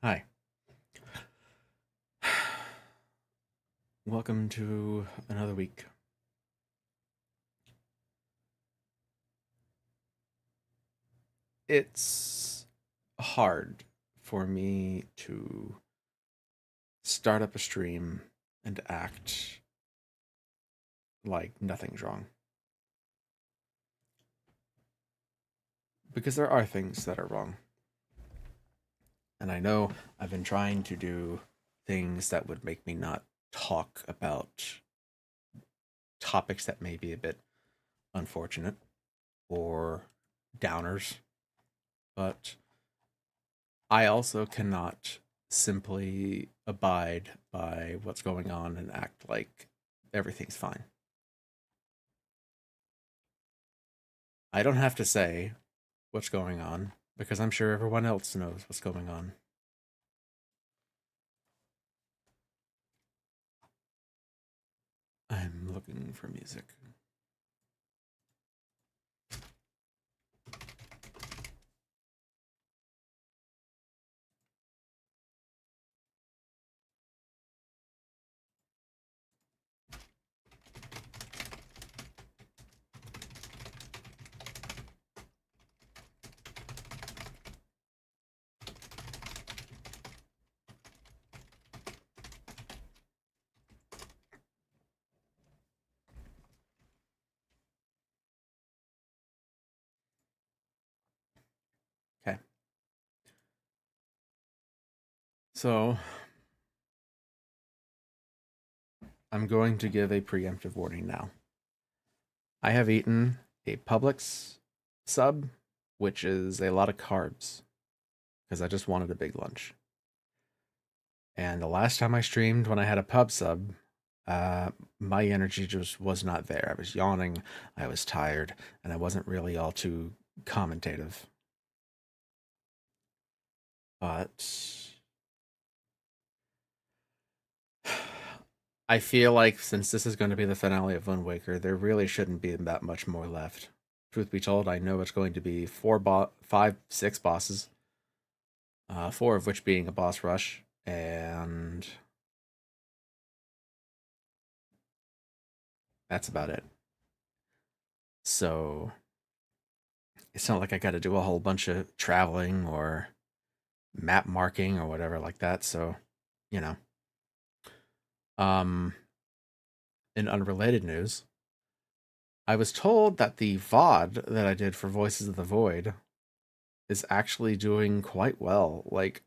Hi. Welcome to another week. It's hard for me to start up a stream and act like nothing's wrong. Because there are things that are wrong. And I know I've been trying to do things that would make me not talk about topics that may be a bit unfortunate or downers, but I also cannot simply abide by what's going on and act like everything's fine. I don't have to say what's going on because I'm sure everyone else knows what's going on. I'm looking for music. Okay. So I'm going to give a preemptive warning now. I have eaten a Publix sub, which is a lot of carbs because I just wanted a big lunch. And the last time I streamed when I had a pub sub, my energy just was not there. I was yawning, I was tired, and I wasn't really all too commentative. But I feel like since this is going to be the finale of Wind Waker, there really shouldn't be that much more left. Truth be told, I know it's going to be five, six bosses, four of which being a boss rush, and that's about it. So it's not like I got to do a whole bunch of traveling or map marking or whatever like that. So, you know. Um, in unrelated news, I was told that the VOD that I did for Voices of the Void is actually doing quite well. Like,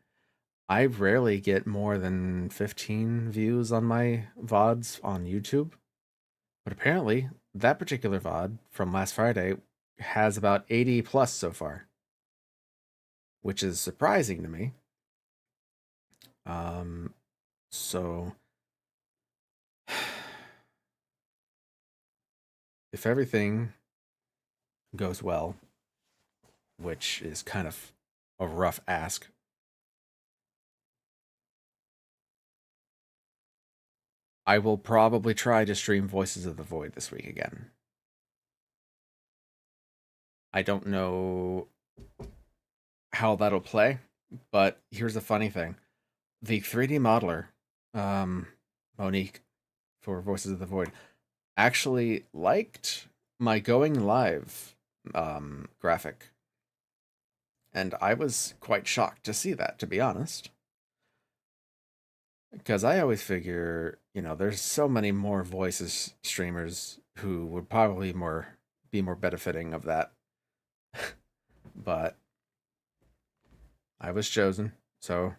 I rarely get more than 15 views on my VODs on YouTube, but apparently that particular VOD from last Friday has about 80 plus so far, which is surprising to me. Um, so if everything goes well, which is kind of a rough ask, I will probably try to stream Voices of the Void this week again. I don't know how that'll play, but here's the funny thing. The 3D modeler, um, Monique for Voices of the Void, actually liked my going live graphic. And I was quite shocked to see that, to be honest. Because I always figure, there's so many more voices streamers who would probably be more benefiting of that. But I was chosen, so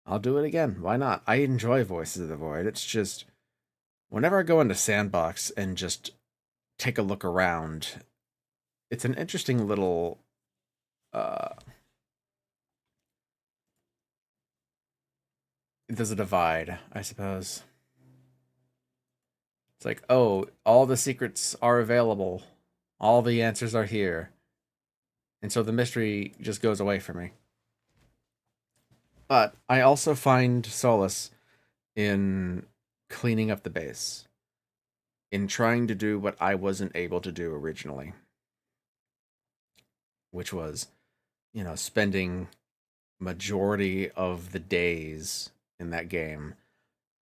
I'll do it again. Why not? I enjoy Voices of the Void. It's just whenever I go into Sandbox and just take a look around, it's an interesting little uh there's a divide, I suppose. It's like, oh, all the secrets are available. All the answers are here. And so the mystery just goes away from me. But I also find solace in cleaning up the base, in trying to do what I wasn't able to do originally, which was, spending majority of the days in that game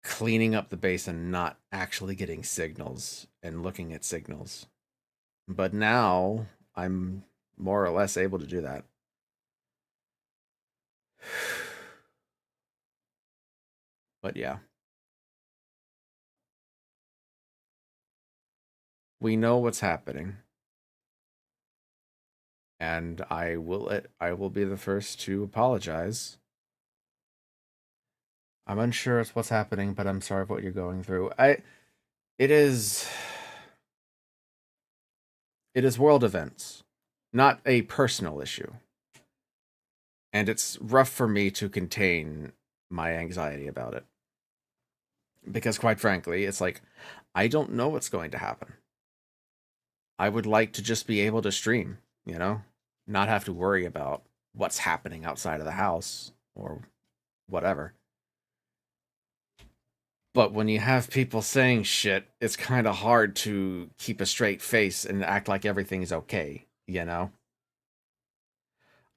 cleaning up the base and not actually getting signals and looking at signals. But now I'm more or less able to do that. But yeah. We know what's happening. And I will be the first to apologize. I'm unsure it's what's happening, but I'm sorry for what you're going through. It is it is world events, not a personal issue. And it's rough for me to contain my anxiety about it. Because quite frankly, it's like I don't know what's going to happen. I would like to just be able to stream, not have to worry about what's happening outside of the house or whatever. But when you have people saying shit, it's kind of hard to keep a straight face and act like everything's okay.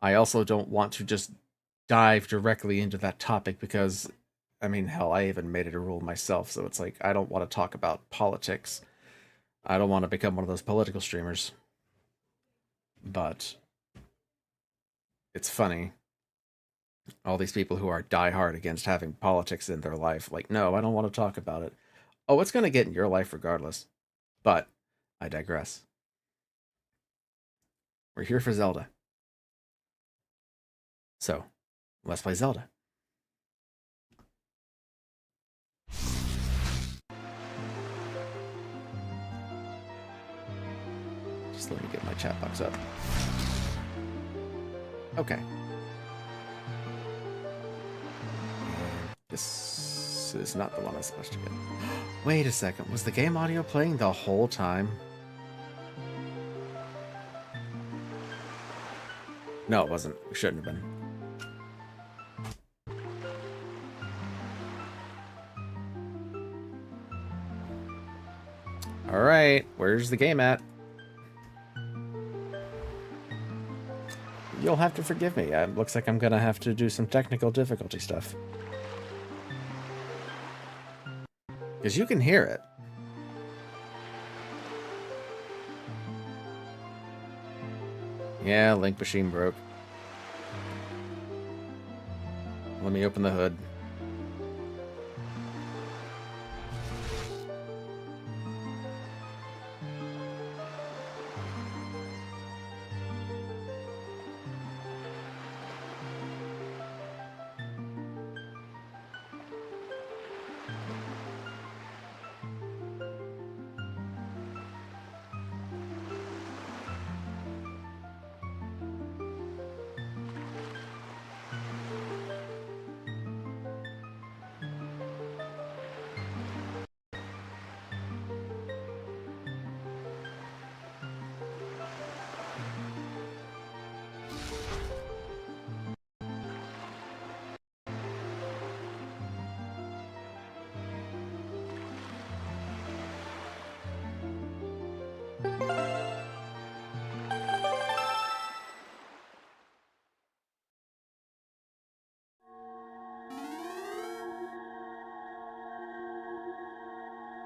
I also don't want to just dive directly into that topic because, I mean, hell, I even made it a rule myself, so it's like, I don't want to talk about politics. I don't want to become one of those political streamers. But it's funny. All these people who are diehard against having politics in their life, like, no, I don't want to talk about it. Oh, it's going to get in your life regardless. But I digress. We're here for Zelda. So, let's play Zelda. Just let me get my chat box up. Okay. This is not the one I'm supposed to get. Wait a second. Was the game audio playing the whole time? No, it wasn't. It shouldn't have been. Alright, where's the game at? You'll have to forgive me. It looks like I'm gonna have to do some technical difficulty stuff. Because you can hear it. Yeah, Link Machine broke. Let me open the hood.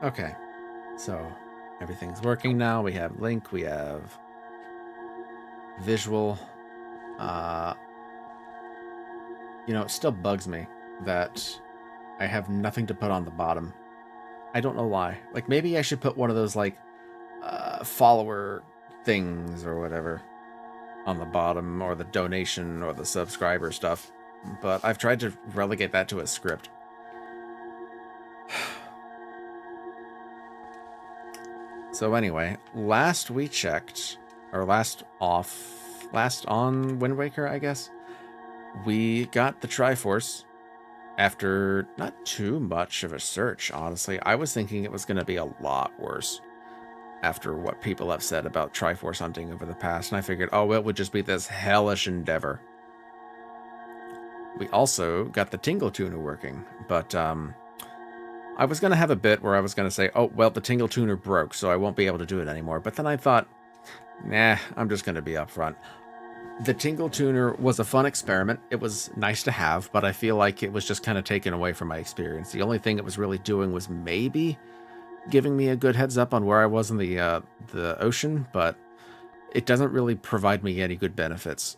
Okay, so everything's working now. We have Link, we have visual. It still bugs me that I have nothing to put on the bottom. I don't know why. Like, maybe I should put one of those, like, follower things or whatever on the bottom, or the donation or the subscriber stuff. But I've tried to relegate that to a script. So anyway, last we checked, or last on Wind Waker, I guess, we got the Triforce after not too much of a search, honestly. I was thinking it was going to be a lot worse after what people have said about Triforce hunting over the past, and I figured, oh, it would just be this hellish endeavor. We also got the Tingle Tuner working, but I was going to have a bit where I was going to say, oh, well, the Tingle Tuner broke, so I won't be able to do it anymore. But then I thought, nah, I'm just going to be upfront. The Tingle Tuner was a fun experiment. It was nice to have, but I feel like it was just kind of taken away from my experience. The only thing it was really doing was maybe giving me a good heads up on where I was in the ocean, but it doesn't really provide me any good benefits.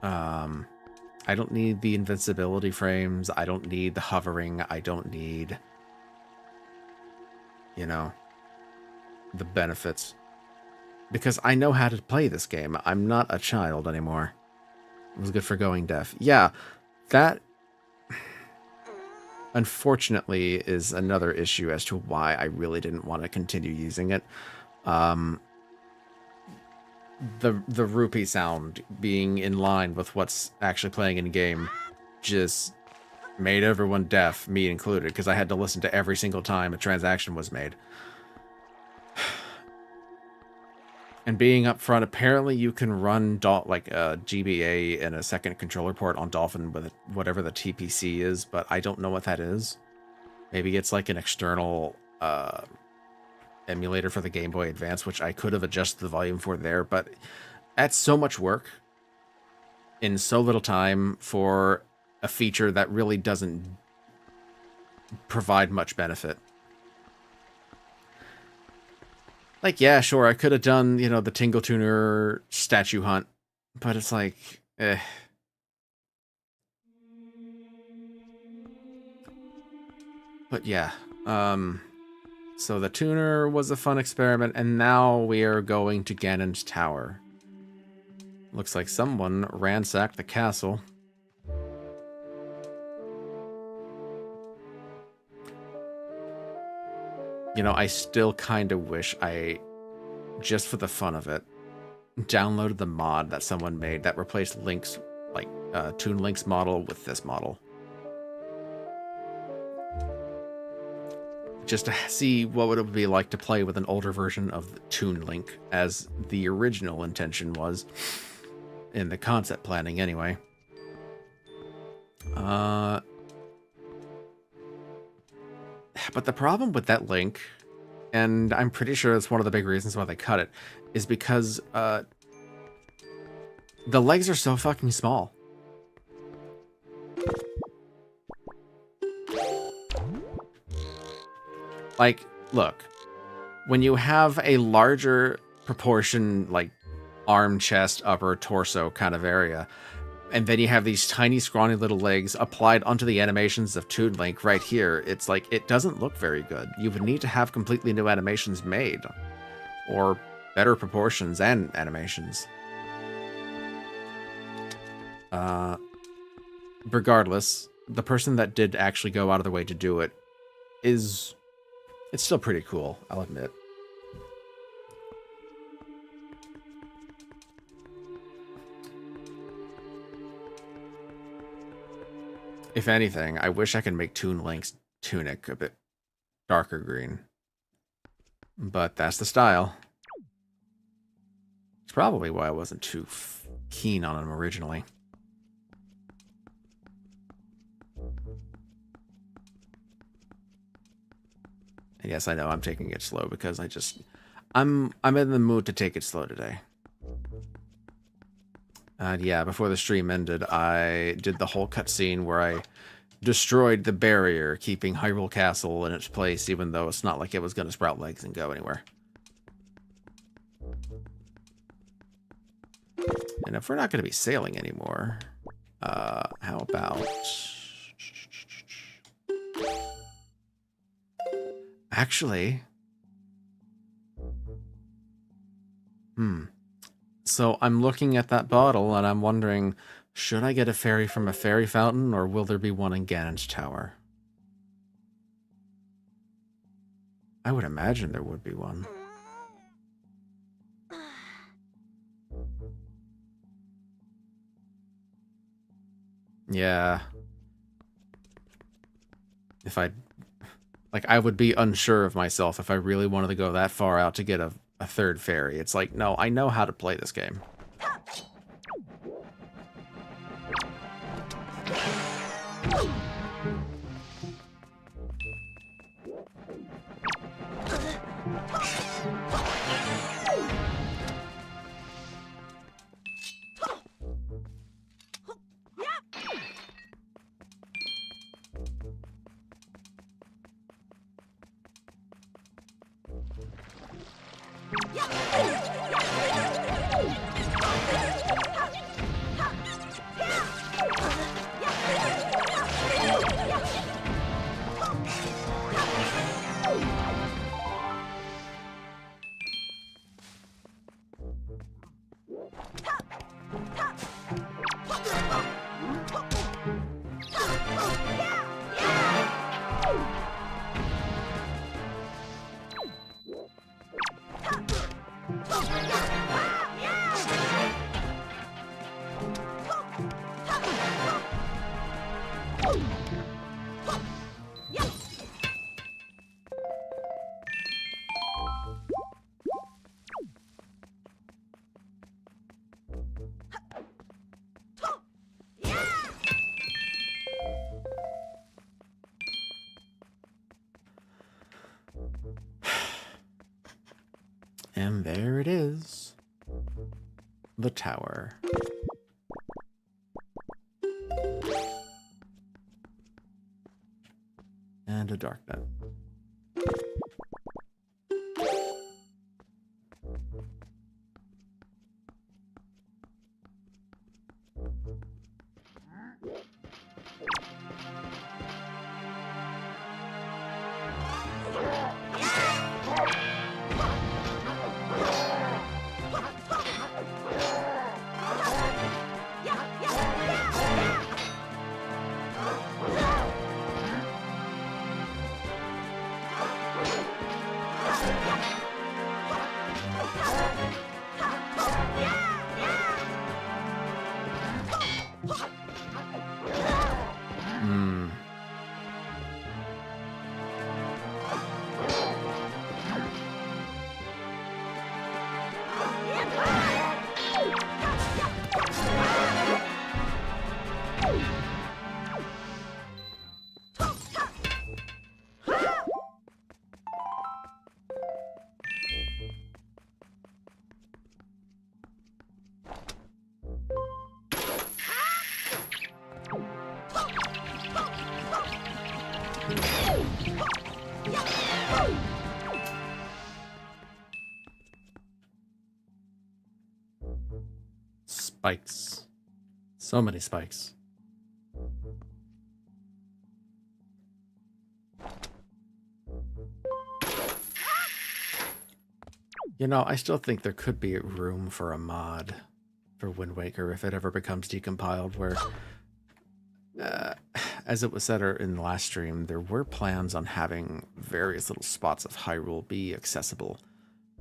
I don't need the invincibility frames. I don't need the hovering. I don't need, you know, the benefits. Because I know how to play this game. I'm not a child anymore. It was good for going deaf. Yeah, that unfortunately is another issue as to why I really didn't want to continue using it. The rupee sound being in line with what's actually playing in game just made everyone deaf, me included, because I had to listen to every single time a transaction was made. And being up front, apparently you can run like a GBA and a second controller port on Dolphin with whatever the TPC is, but I don't know what that is. Maybe it's like an external emulator for the Game Boy Advance, which I could have adjusted the volume for there, but that's so much work in so little time for a feature that really doesn't provide much benefit. Like, yeah, sure, I could have done, you know, the Tingle Tuner statue hunt, but it's like, eh. But yeah, so the tuner was a fun experiment, and now we are going to Ganon's Tower. Looks like someone ransacked the castle. You know, I still kind of wish I, just for the fun of it, downloaded the mod that someone made that replaced Link's, like, Toon Link's model with this model. Just to see what would it be like to play with an older version of the Toon Link, as the original intention was, in the concept planning anyway. But the problem with that Link, and I'm pretty sure it's one of the big reasons why they cut it, is because the legs are so fucking small. Like, look, when you have a larger proportion, like arm, chest, upper, torso kind of area, and then you have these tiny, scrawny little legs applied onto the animations of Toon Link right here, it's like, it doesn't look very good. You would need to have completely new animations made, or better proportions and animations. Regardless, the person that did actually go out of their way to do it is... it's still pretty cool, I'll admit. If anything, I wish I could make Toon Link's tunic a bit darker green. But that's the style. It's probably why I wasn't too keen on him originally. And yes, I know I'm taking it slow because I'm in the mood to take it slow today. And yeah, before the stream ended, I did the whole cutscene where I destroyed the barrier, keeping Hyrule Castle in its place, even though it's not like it was going to sprout legs and go anywhere. And if we're not going to be sailing anymore, how about... actually... So I'm looking at that bottle and I'm wondering, should I get a fairy from a fairy fountain, or will there be one in Ganon's Tower? I would imagine there would be one. Yeah. If I... like, I would be unsure of myself if I really wanted to go that far out to get a third fairy. It's like, no, I know how to play this game. And there it is. The tower. And a dark net. Spikes. So many spikes. You know, I still think there could be room for a mod for Wind Waker if it ever becomes decompiled, where, as it was said in the last stream, there were plans on having various little spots of Hyrule be accessible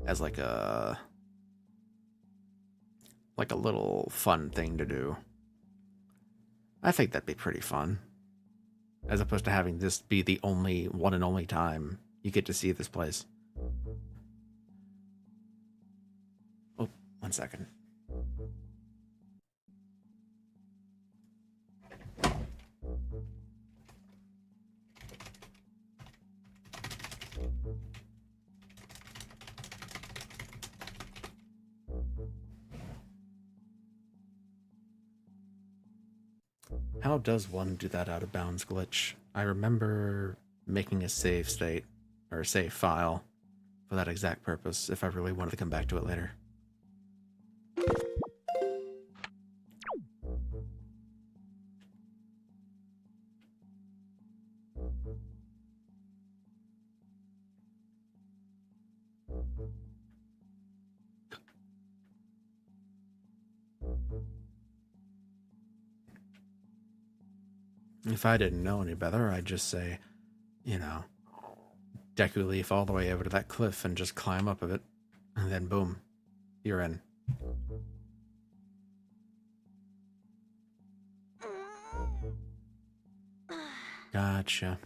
as like a little fun thing to do. I think that'd be pretty fun, as opposed to having this be the only one and only time you get to see this place. Oh, 1 second. How does one do that out of bounds glitch? I remember making a save state, or a save file, for that exact purpose, if I really wanted to come back to it later. If I didn't know any better, I'd just say, you know, Deku Leaf all the way over to that cliff and just climb up of it, and then boom, you're in. Gotcha.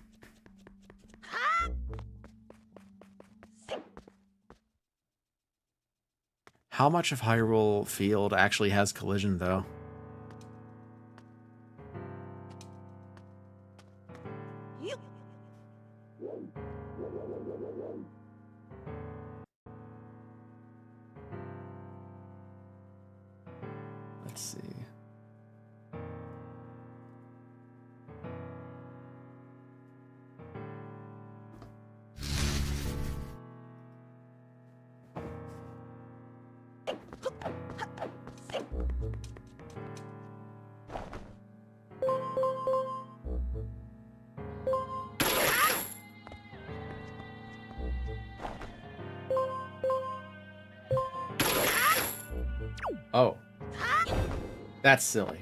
How much of Hyrule Field actually has collision, though? Let's see. Oh. That's silly.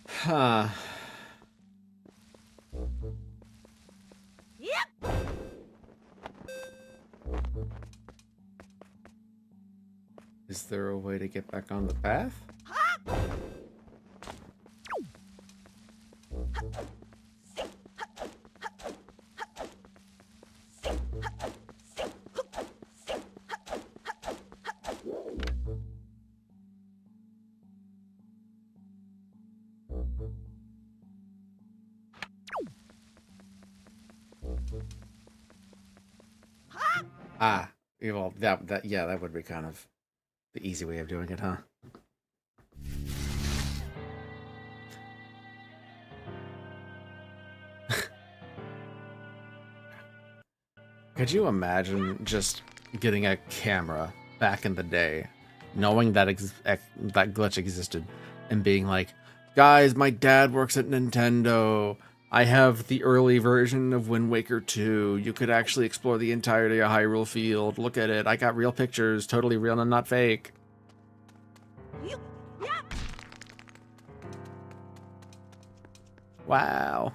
Huh. Yep. Is there a way to get back on the path? Ah, yeah, well, yeah, that would be kind of the easy way of doing it, huh? Could you imagine just getting a camera back in the day, knowing that that glitch existed, and being like, "Guys, my dad works at Nintendo. I have the early version of Wind Waker 2. You could actually explore the entirety of Hyrule Field. Look at it. I got real pictures, totally real and not fake." Wow.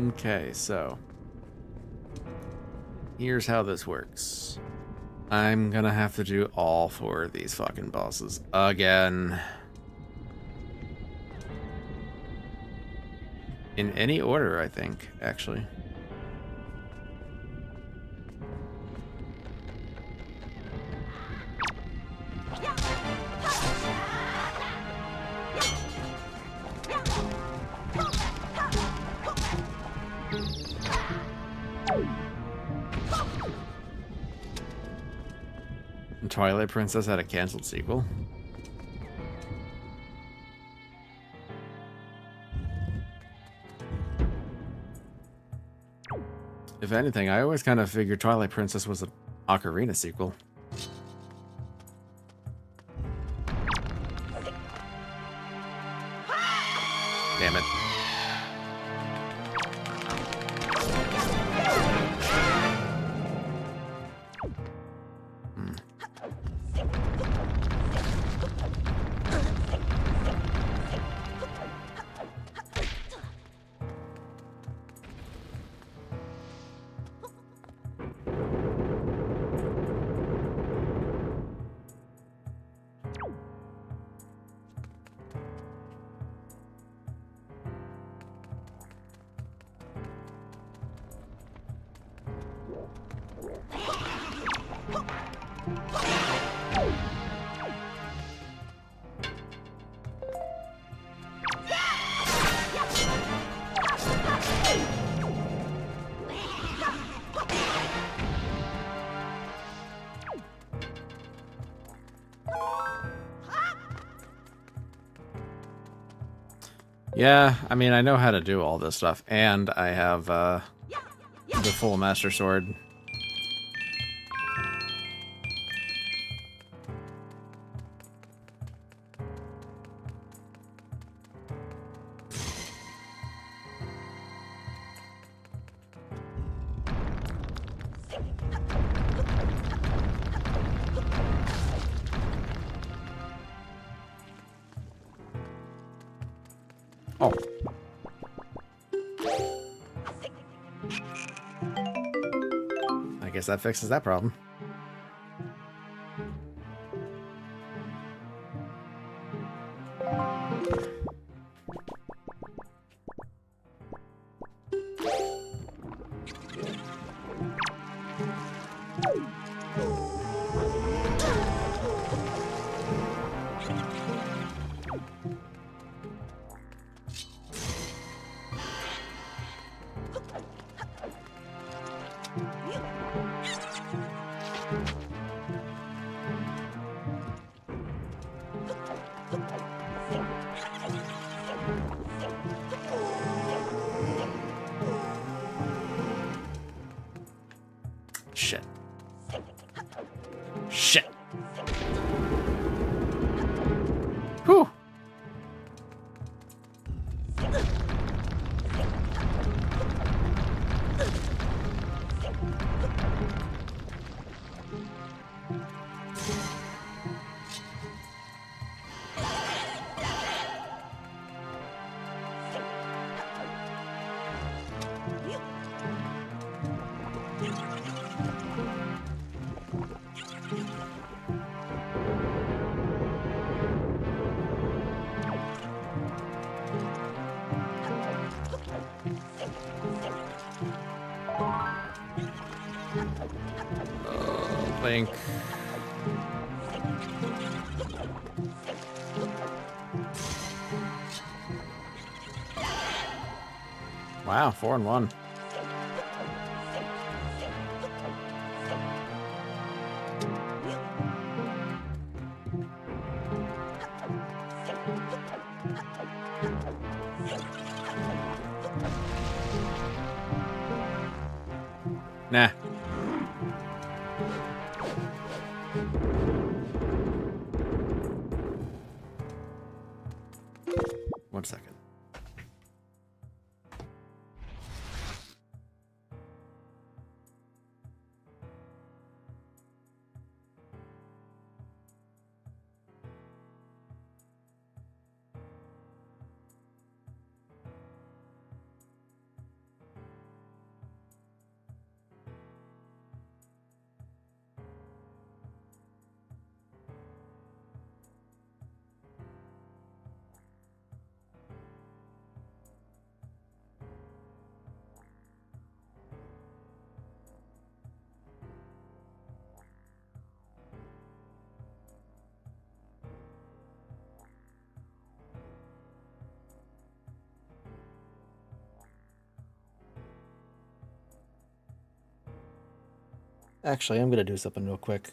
Okay, so here's how this works. I'm gonna have to do all 4 of these fucking bosses again. In any order, I think, actually. And Twilight Princess had a canceled sequel. If anything, I always kind of figured Twilight Princess was an Ocarina sequel. Damn it. Yeah, I mean, I know how to do all this stuff, and I have the full Master Sword. Oh. I guess that fixes that problem. Shit. Shit. Whew. Link. Wow, 4-1. Nah. One second. Actually, I'm gonna do something real quick.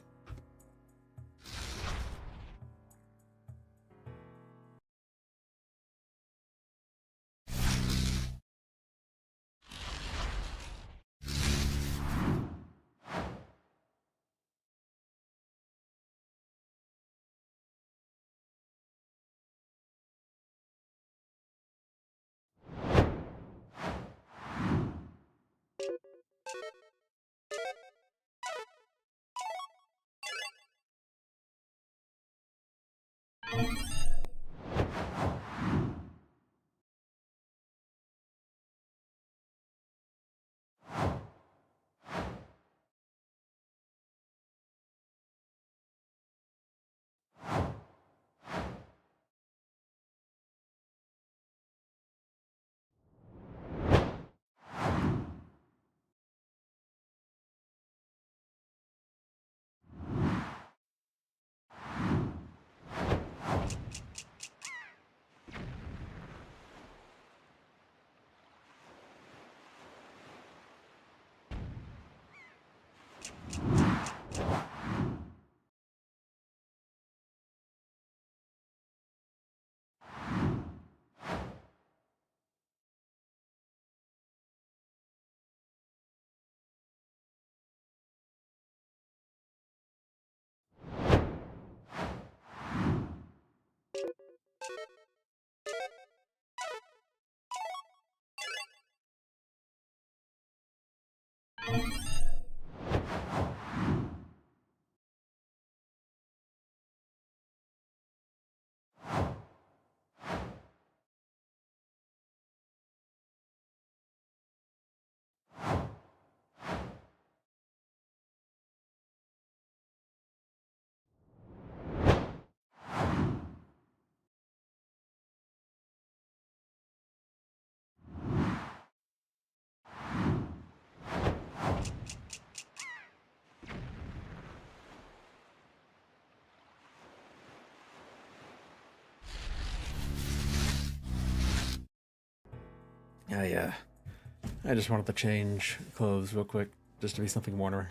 I just wanted to change clothes real quick, just to be something warmer.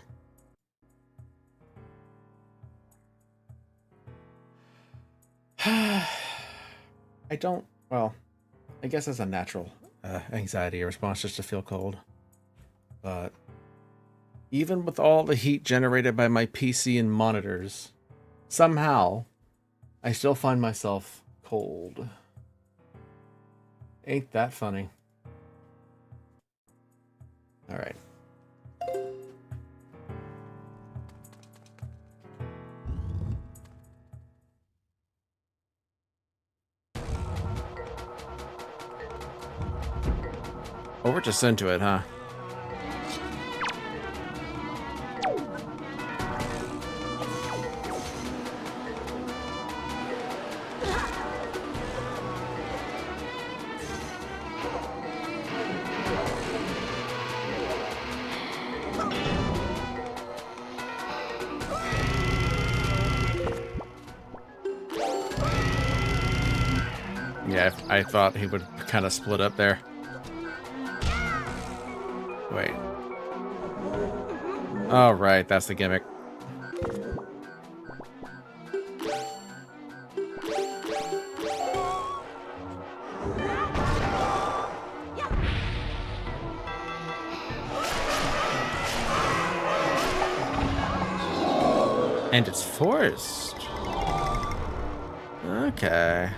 I don't, well, I guess it's a natural anxiety response just to feel cold. But Even with all the heat generated by my PC and monitors, somehow I still find myself cold. Ain't that funny? All right. Oh, we're just into it, huh? Yeah, I thought he would kind of split up there. Wait. Oh, right, that's the gimmick. And it's forced. Okay.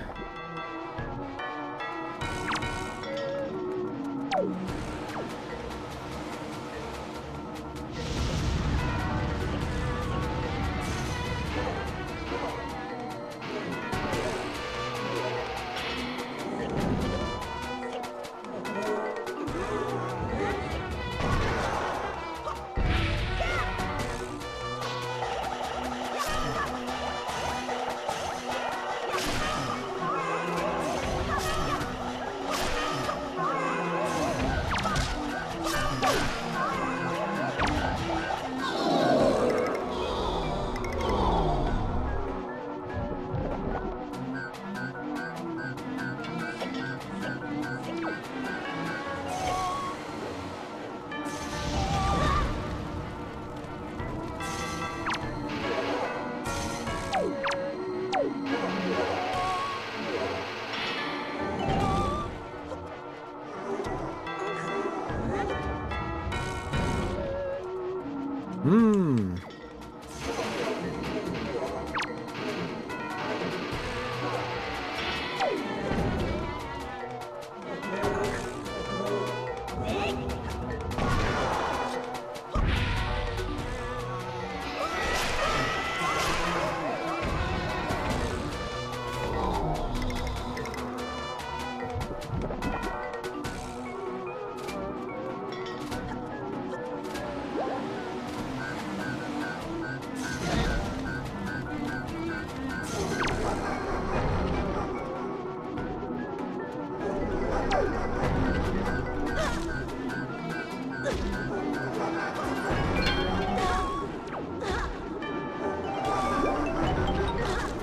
Hmm.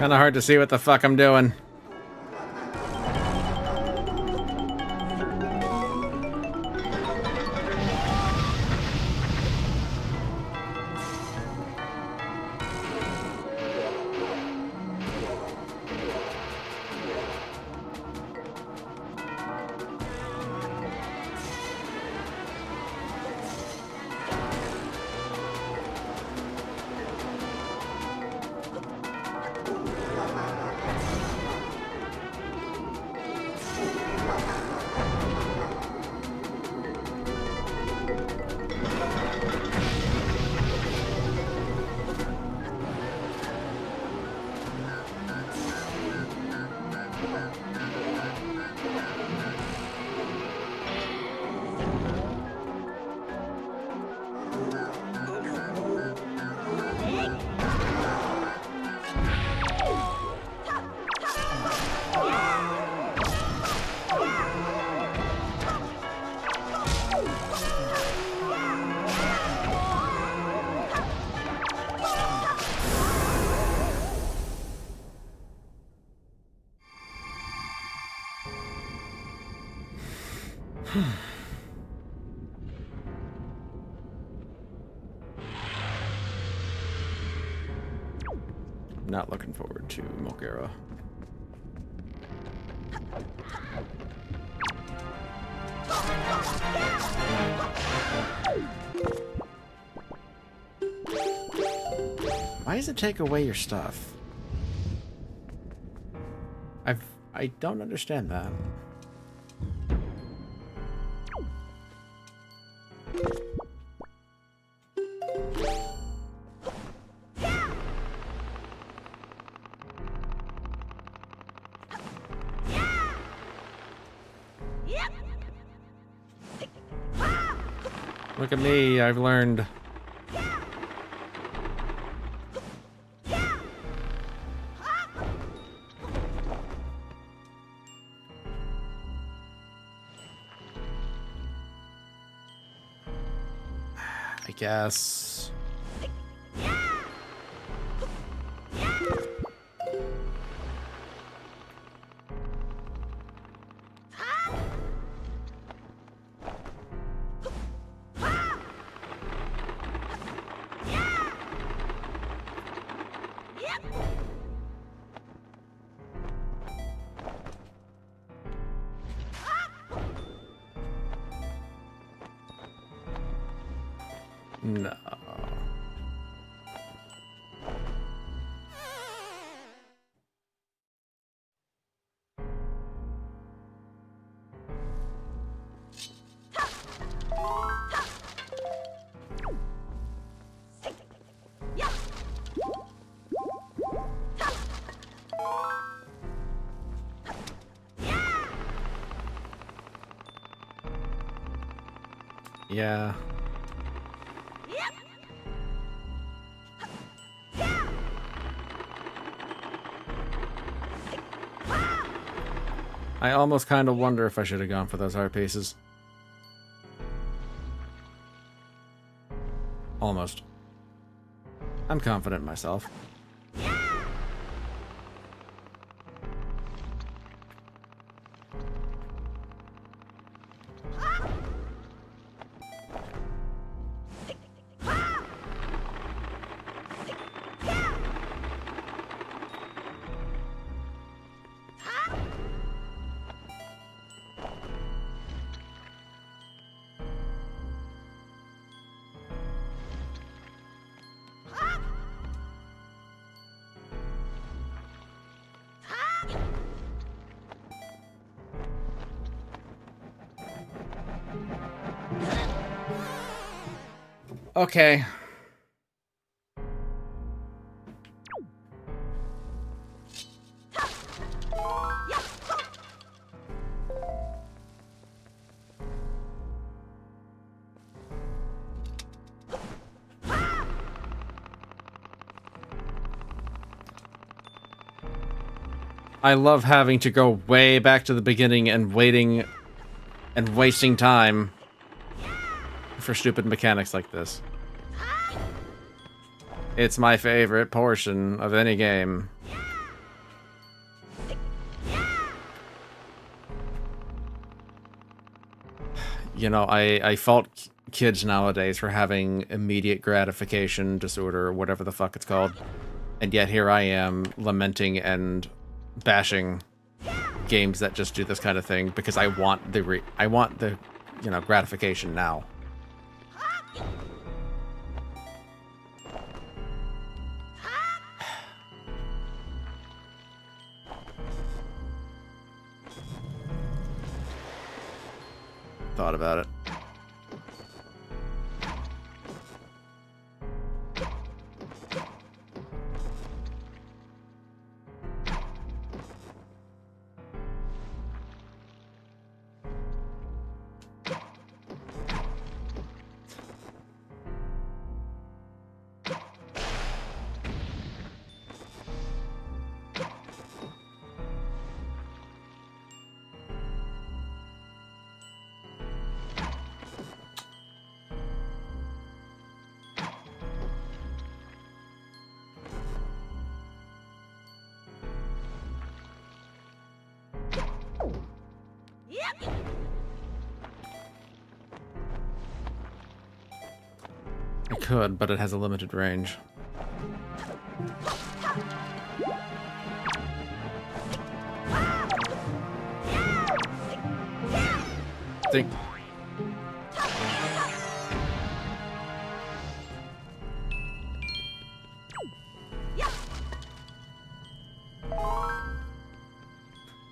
Kind of hard to see what the fuck I'm doing. Not looking forward to Mulgera. Why does it take away your stuff? I don't understand that. Look at me, I've learned. I guess. No. Yeah. I almost kind of wonder if I should have gone for those hard pieces. Almost. I'm confident in myself. Okay. I love having to go way back to the beginning and waiting and wasting time for stupid mechanics like this. It's my favorite portion of any game. You know, I fault kids nowadays for having immediate gratification disorder or whatever the fuck it's called. And yet here I am lamenting and bashing games that just do this kind of thing because I want the you know, gratification now. Thought about it. I could, but it has a limited range. Think.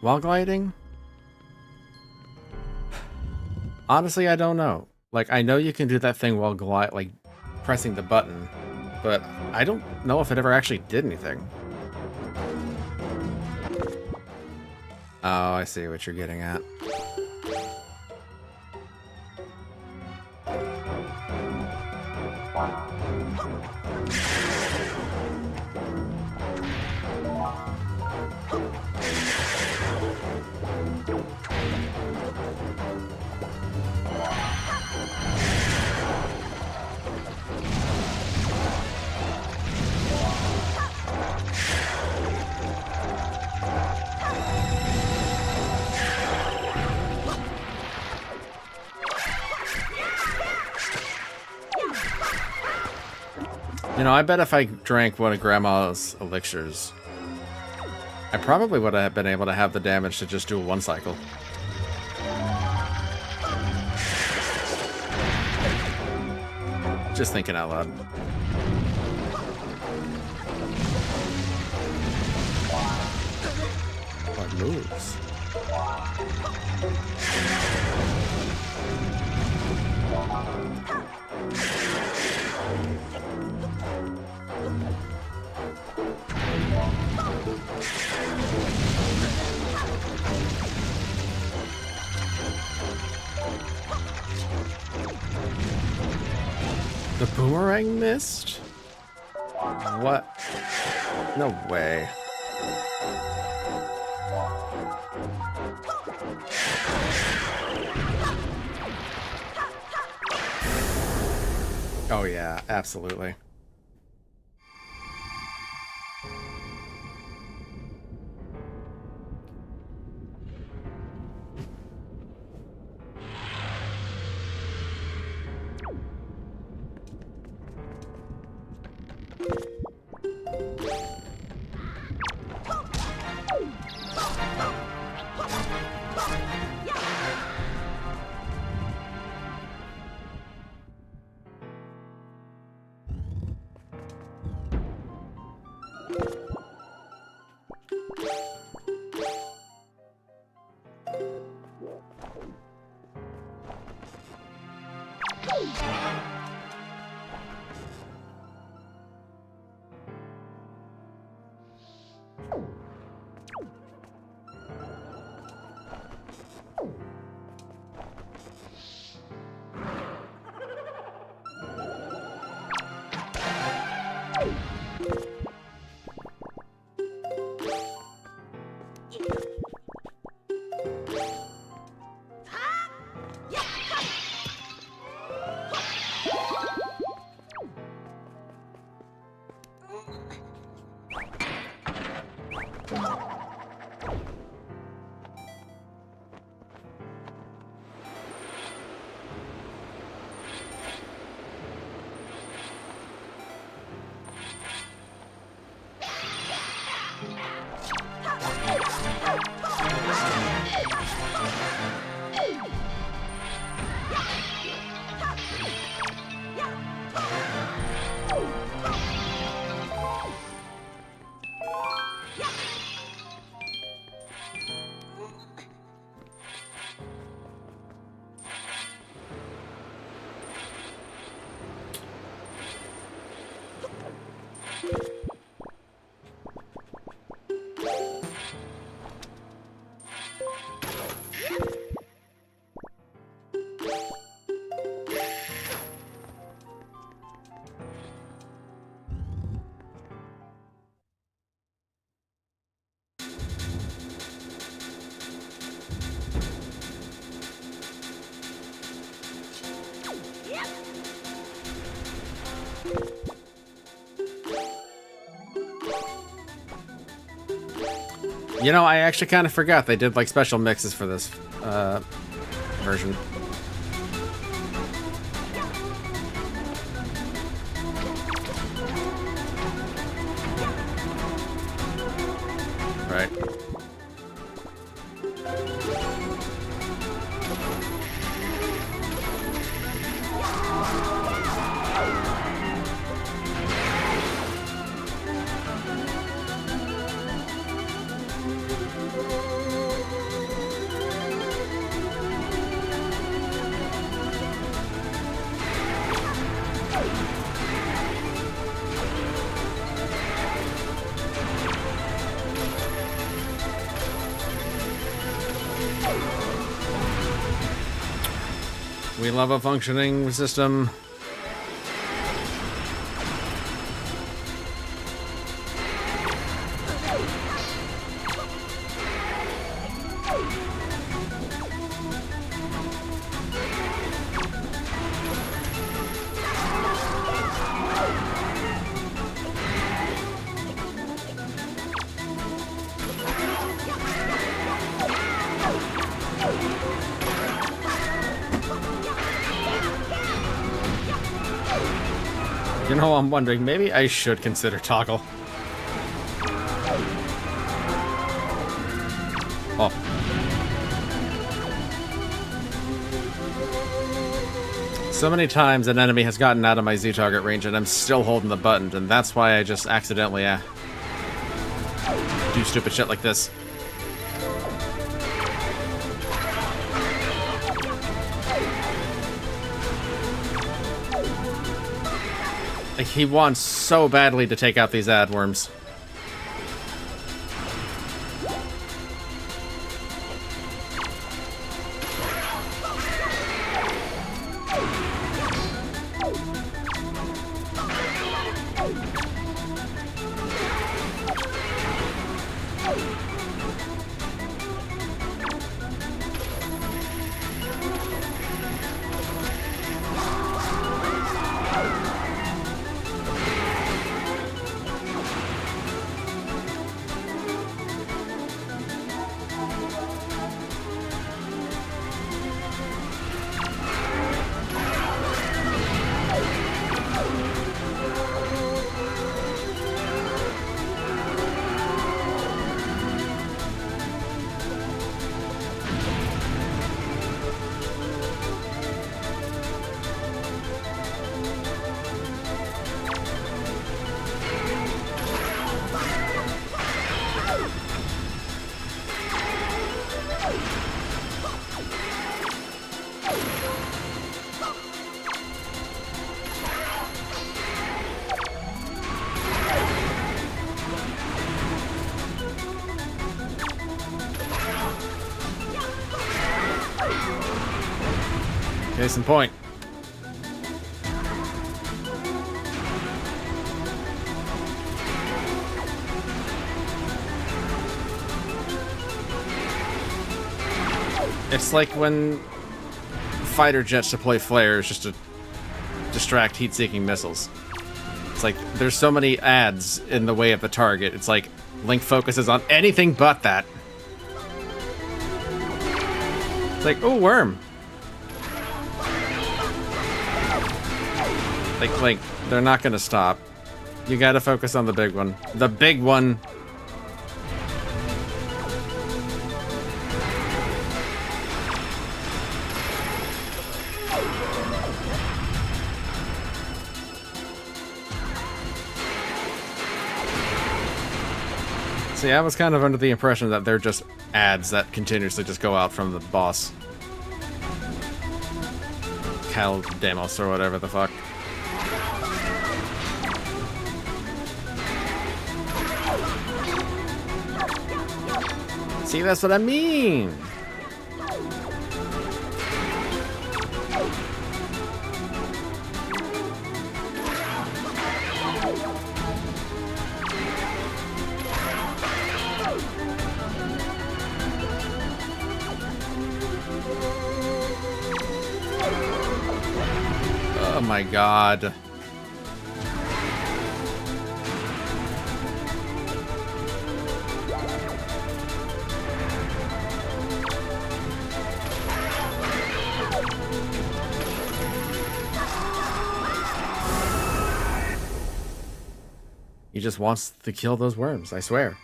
While gliding? Honestly, I don't know. Like, I know you can do that thing while like pressing the button, but I don't know if it ever actually did anything. Oh, I see what you're getting at. You know, I bet if I drank one of Grandma's elixirs, I probably would have been able to have the damage to just do a one cycle. Just thinking out loud. What moves? The boomerang missed? What? No way. Oh yeah, absolutely. You know, I actually kind of forgot they did like special mixes for this version. Right. We love a functioning system. You know, I'm wondering, maybe I should consider toggle. Oh. So many times an enemy has gotten out of my Z target range and I'm still holding the button, and that's why I just accidentally do stupid shit like this. Like, he wants so badly to take out these adworms. Case in point. It's like when fighter jets deploy flares just to distract heat-seeking missiles. It's like there's so many ads in the way of the target. It's like Link focuses on anything but that. It's like, oh, worm. Like, Link, they're not gonna stop. You gotta focus on the big one. The big one! See, I was kind of under the impression that they're just ads that continuously just go out from the boss. Cal Demos or whatever the fuck. See, that's what I mean! Oh my god. He just wants to kill those worms, I swear.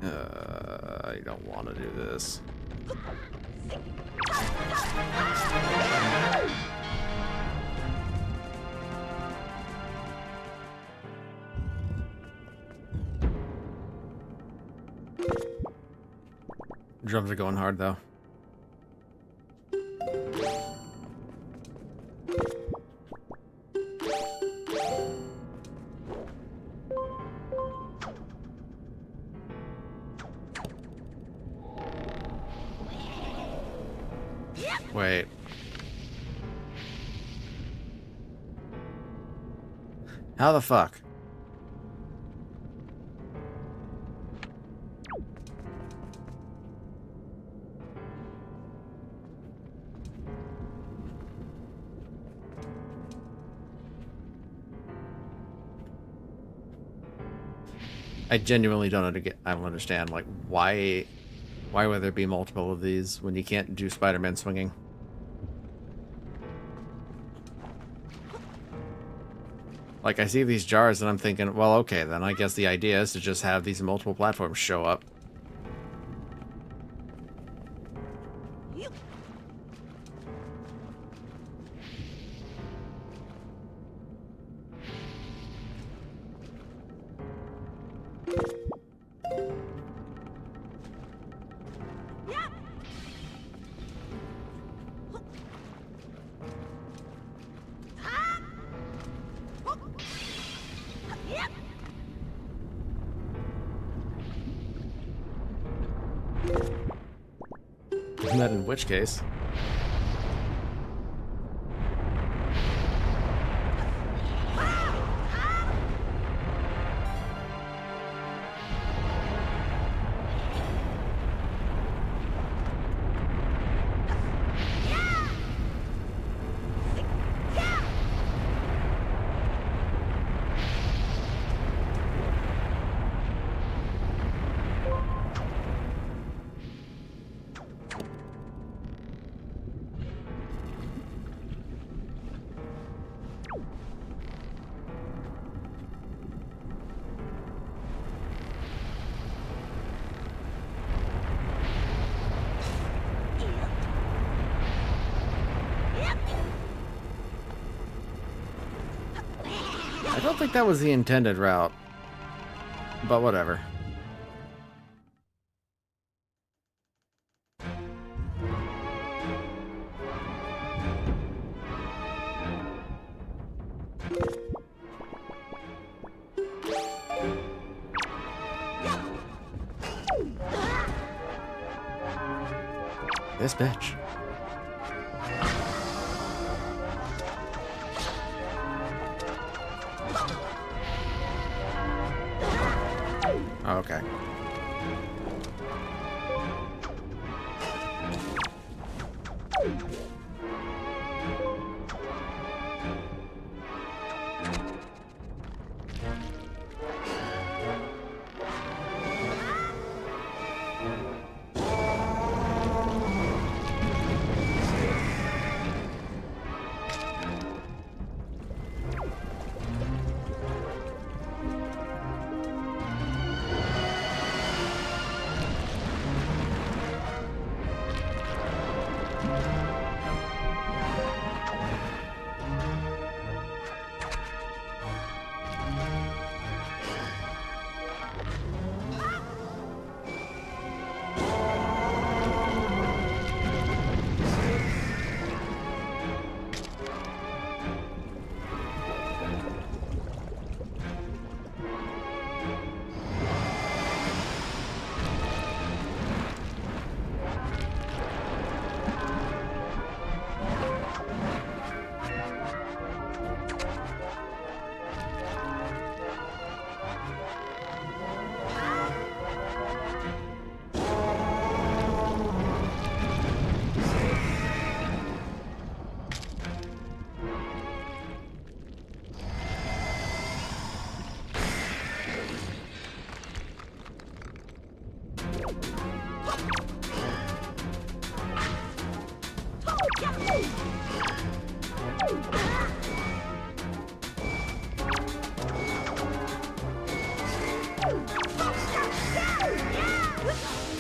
I don't want to do this. Drums are going hard, though. Wait. How the fuck? I genuinely don't understand, like, why would there be multiple of these when you can't do Spider-Man swinging? Like, I see these jars and I'm thinking, well, okay, then I guess the idea is to just have these multiple platforms show up. That in which case. I don't think that was the intended route, but whatever. This bitch. Oh, okay.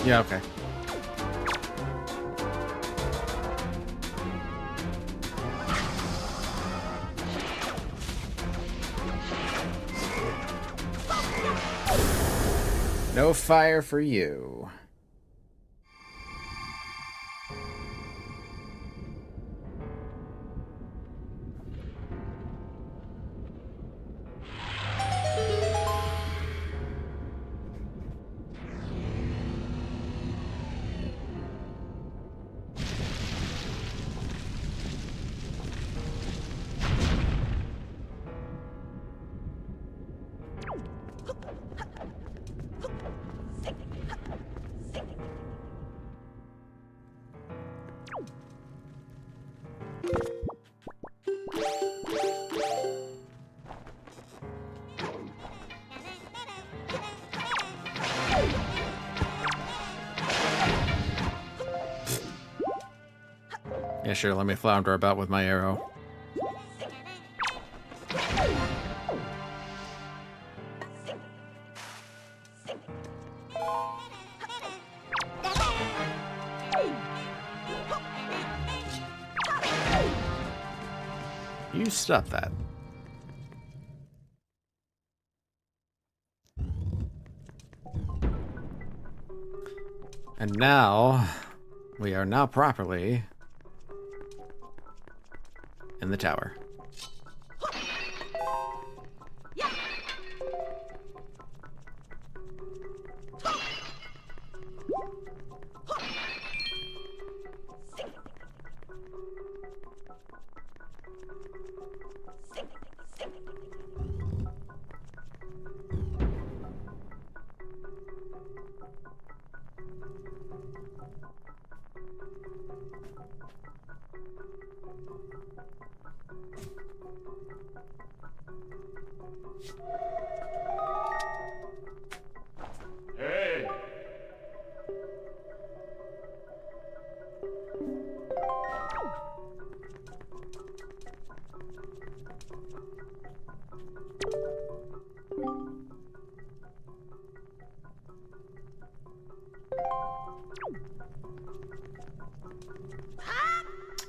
Yeah, okay. No fire for you. Yeah, sure, let me flounder about with my arrow. You stop that. And now, we are now properly in the tower.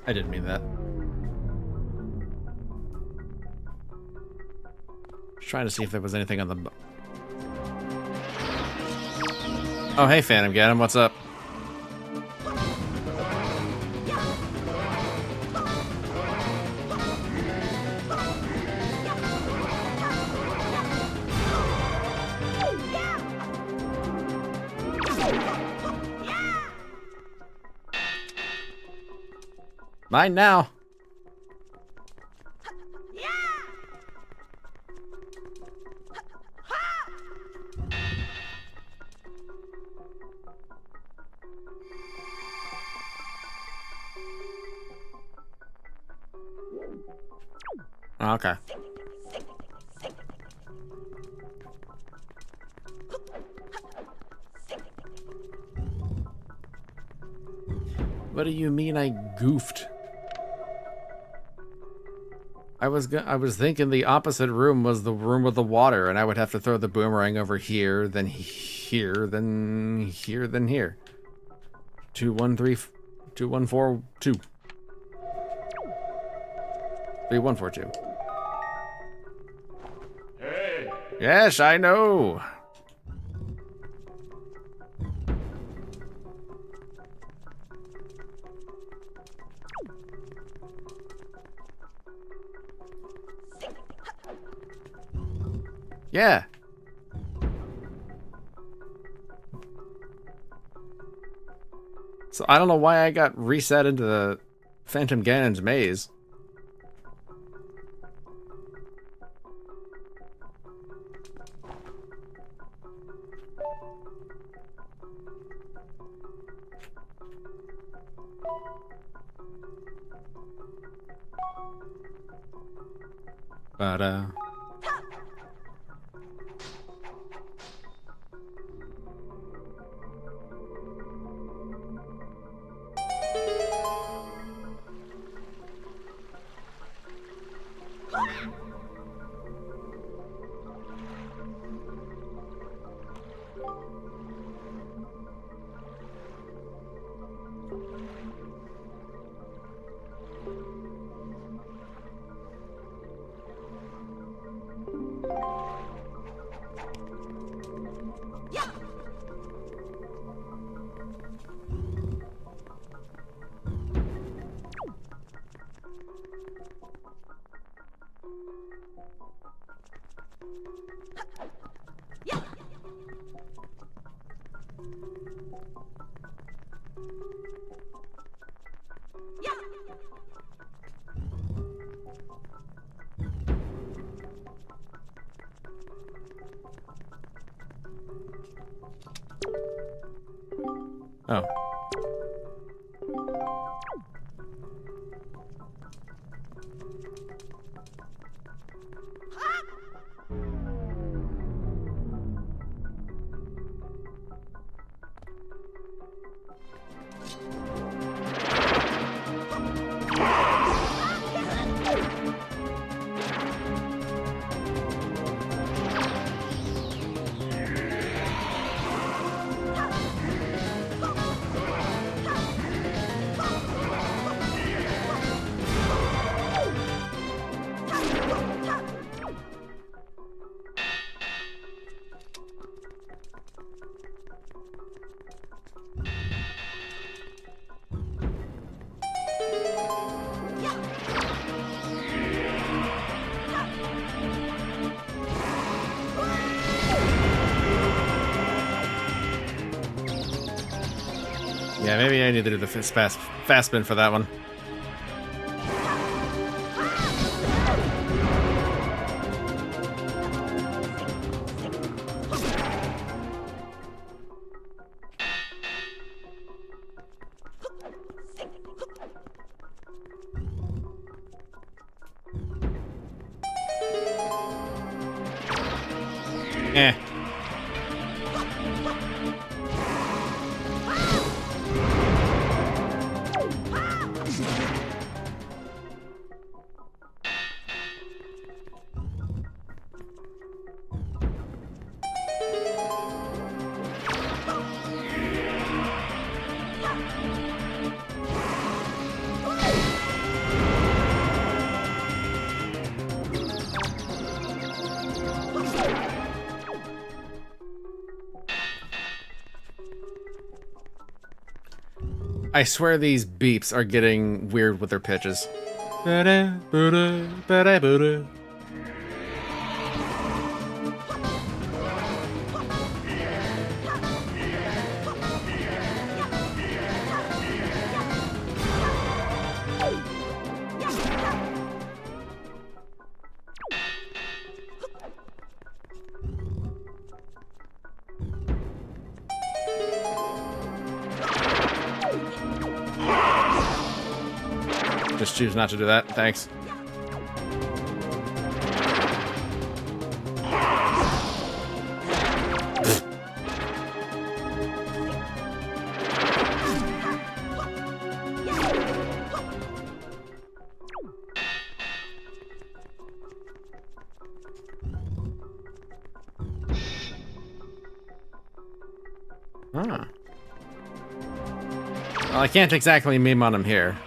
I didn't mean that. Just trying to see if there was anything on the... Oh, hey, Phantom Ganem, what's up? Mine now. Okay. What do you mean I goofed? I was thinking the opposite room was the room with the water, and I would have to throw the boomerang over here, then here, then here, then here. 2, 1, 3, 2, 1, 4, 2. 3, 1, 4, 2. Hey! Yes, I know. Yeah. So I don't know why I got reset into the Phantom Ganon's maze. But Oh. Yeah, maybe I need to do the fast spin for that one. Eh. I swear these beeps are getting weird with their pitches. Just choose not to do that. Thanks. Huh. Well, I can't exactly meme on him here.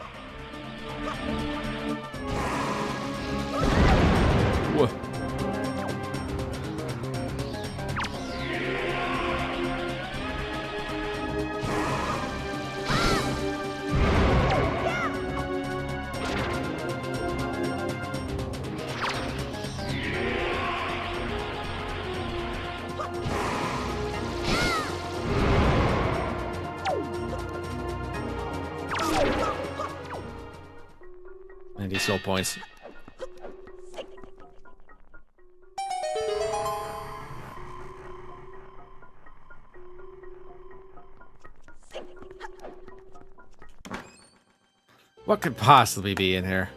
Whoa. And these soul points. What could possibly be in here?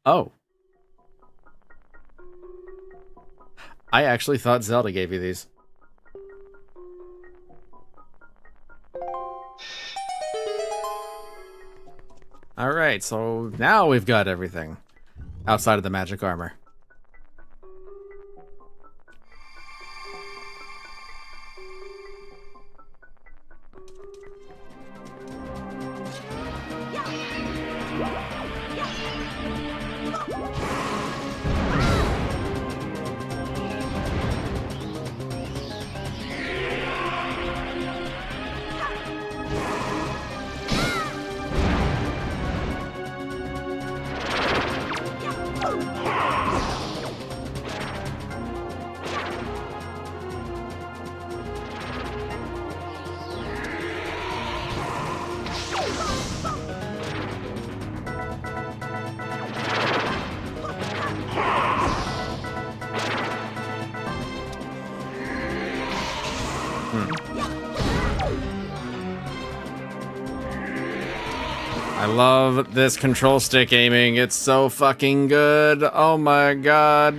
Oh. I actually thought Zelda gave you these. Alright, so now we've got everything. Outside of the magic armor. I love this control stick aiming. It's so fucking good. Oh my god.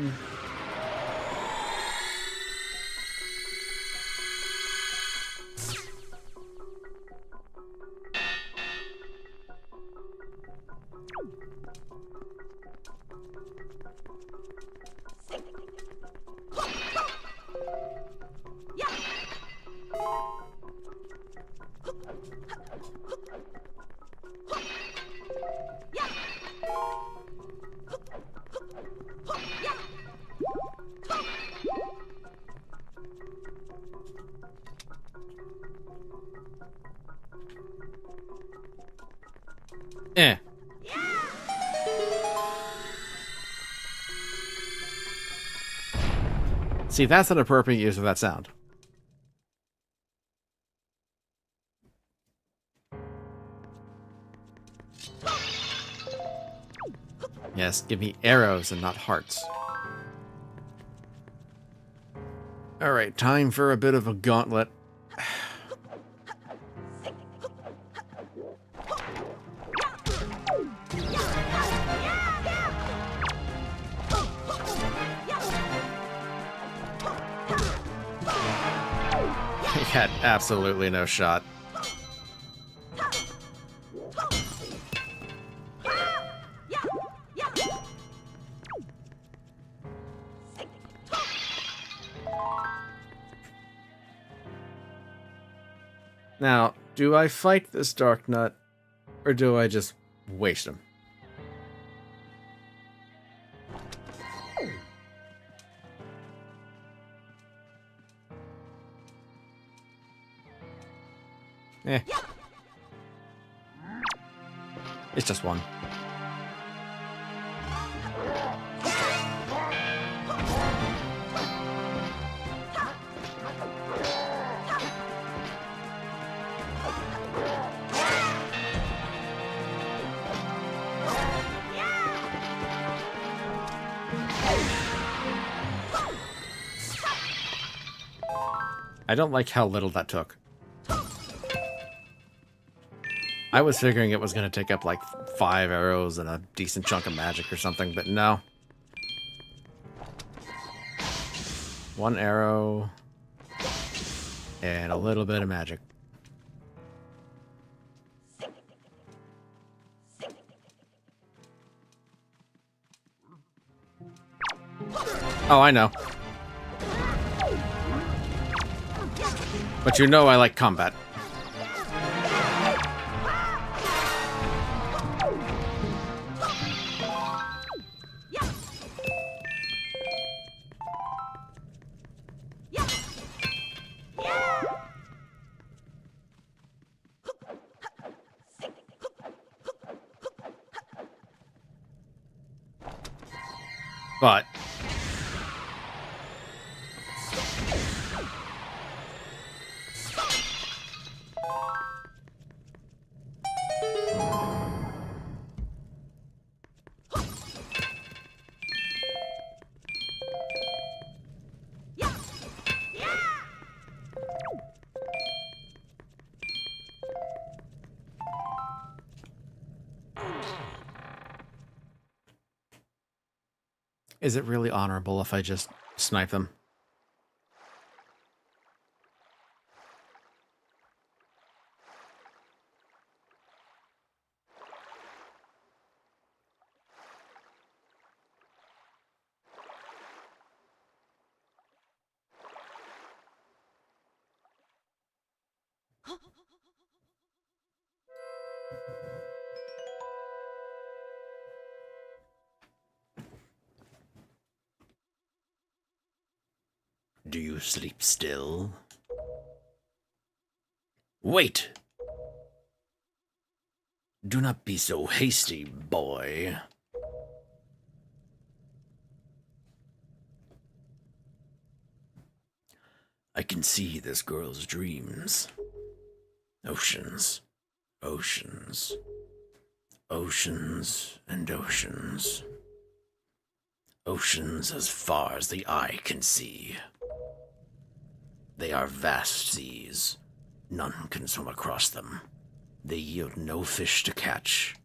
Eh. See, that's an appropriate use of that sound. Yes, give me arrows and not hearts. Alright, time for a bit of a gauntlet. He had absolutely no shot. Now, do I fight this Dark Nut, or do I just waste him? Eh. It's just one. I don't like how little that took. I was figuring it was going to take up like 5 arrows and a decent chunk of magic or something, but no. 1 arrow and a little bit of magic. Oh, I know. But you know I like combat. But is it really honorable if I just snipe them? Do you sleep still? Wait! Do not be so hasty, boy. I can see this girl's dreams. Oceans, oceans, oceans and oceans. Oceans as far as the eye can see. They are vast seas. None can swim across them. they yield no fish to catch.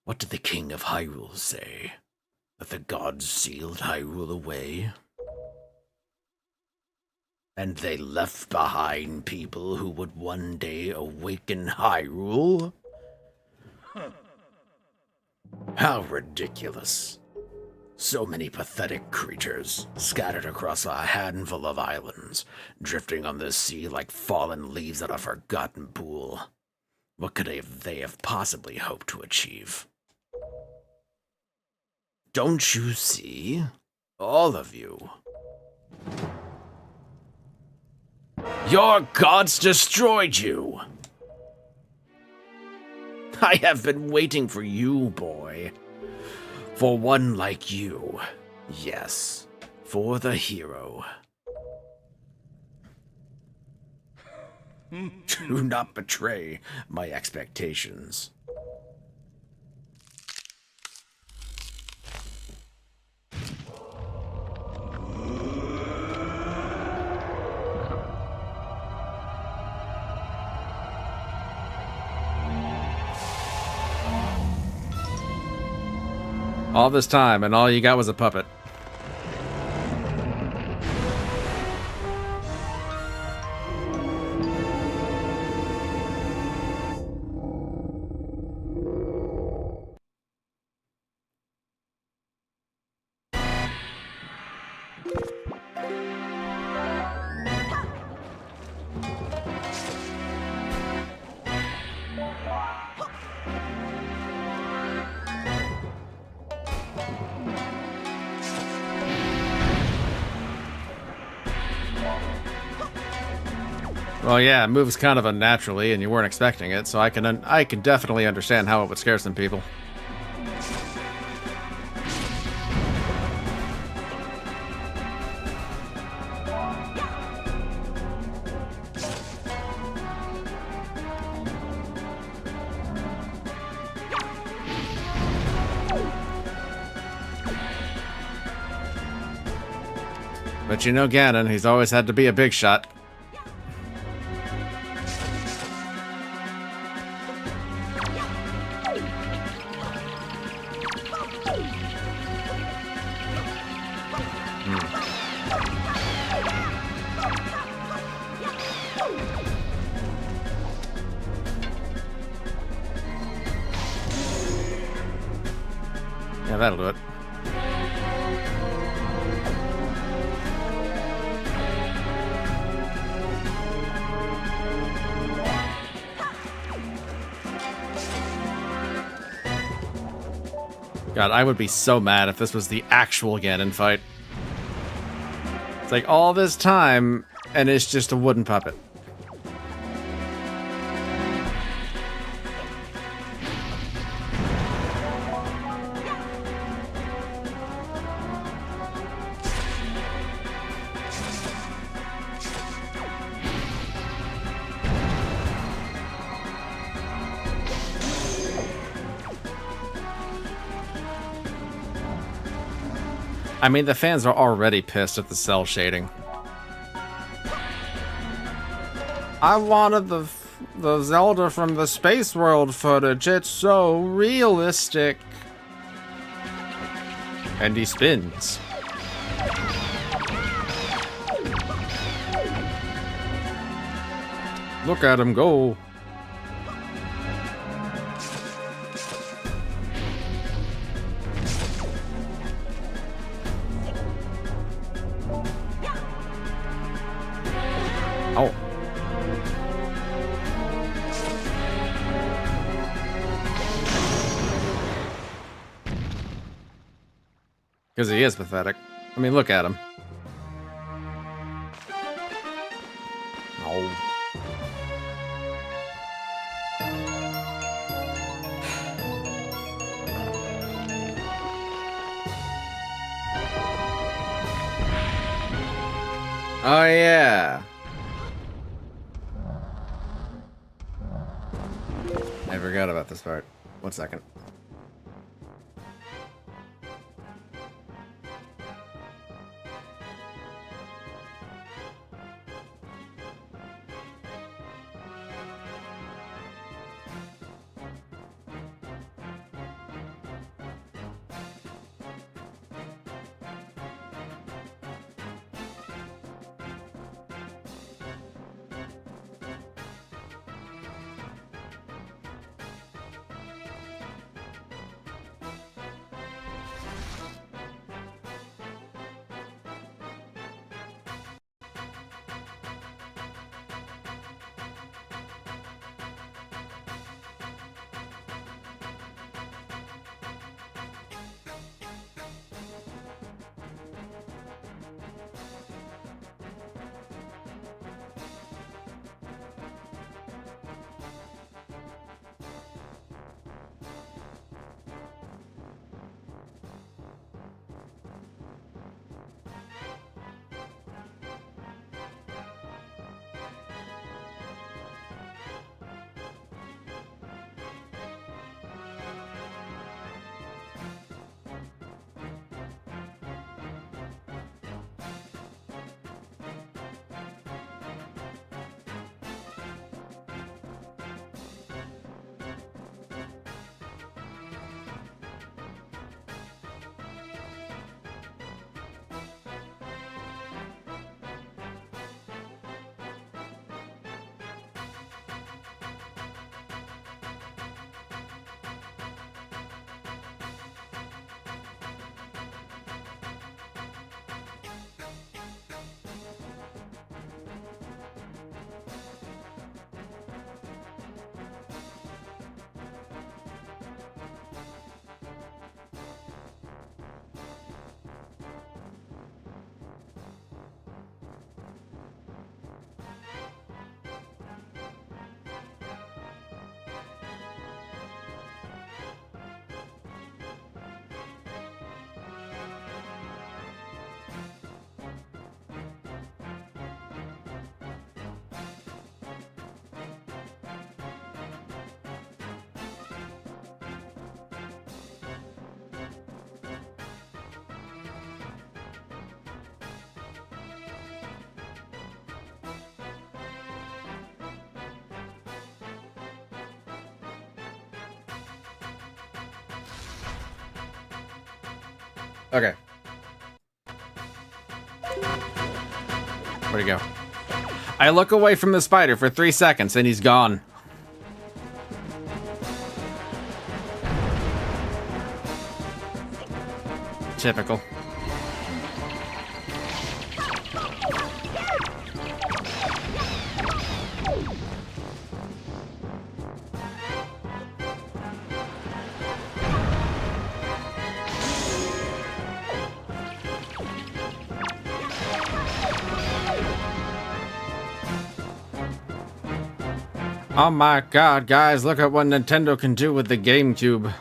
What did the king of Hyrule say? That the gods sealed Hyrule away? And they left behind people who would one day awaken Hyrule? How ridiculous. So many pathetic creatures, scattered across a handful of islands, drifting on the sea like fallen leaves at a forgotten pool. What could they have possibly hoped to achieve? Don't you see? All of you. Your gods destroyed you! I have been waiting for you, boy. For one like you. Yes, for the hero. Do not betray my expectations. All this time, and all you got was a puppet. Well, yeah, it moves kind of unnaturally, and you weren't expecting it, so I can definitely understand how it would scare some people. But you know Ganon, he's always had to be a big shot. Yeah, that'll do it. God, I would be so mad if this was the actual Ganon fight. It's like all this time, and it's just a wooden puppet. I mean, the fans are already pissed at the cell shading. I wanted the Zelda from the Space World footage. It's so realistic. And he spins. Look at him go. Oh. Because he is pathetic. I mean, look at him. Oh. Oh, yeah. I forgot about this part. 1 second. Okay. Where'd he go? I look away from the spider for 3 seconds and he's gone. Typical. Oh my god, guys, look at what Nintendo can do with the GameCube.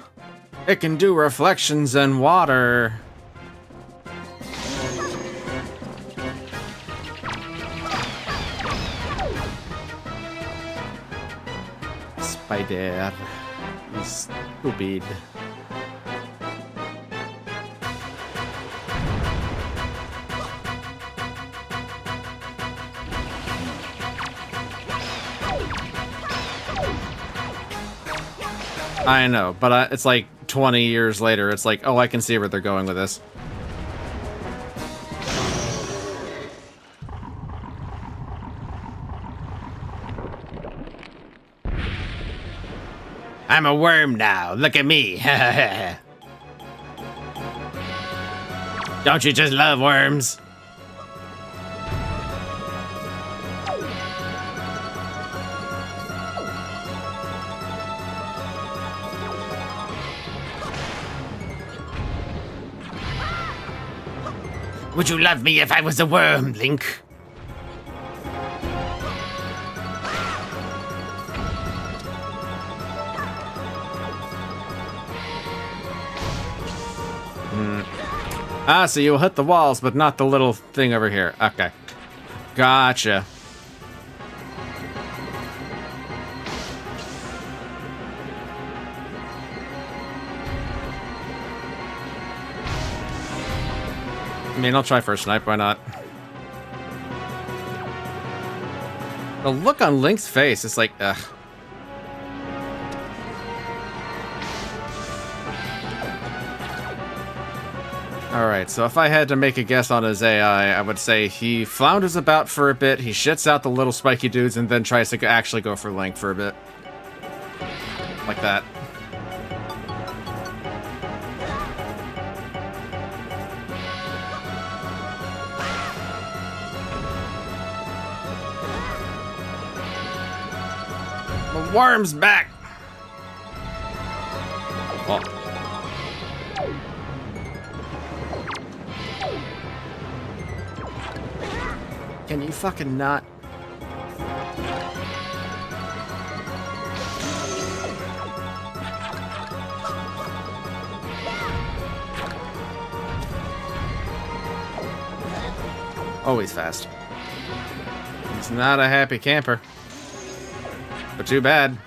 It can do reflections and water. Spider. He's stupid. I know, but it's like 20 years later. It's like, oh, I can see where they're going with this. I'm a worm now. Look at me. Don't you just love worms? Would you love me if I was a worm, Link? Ah, so you'll hit the walls, but not the little thing over here. Okay. Gotcha. I mean, I'll try for a snipe, why not? The look on Link's face is like, ugh. Alright, so if I had to make a guess on his AI, I would say he flounders about for a bit, he shits out the little spiky dudes, and then tries to actually go for Link for a bit. Like that. The worm's back! Oh. Can you fucking not? Always fast. He's not a happy camper. But too bad.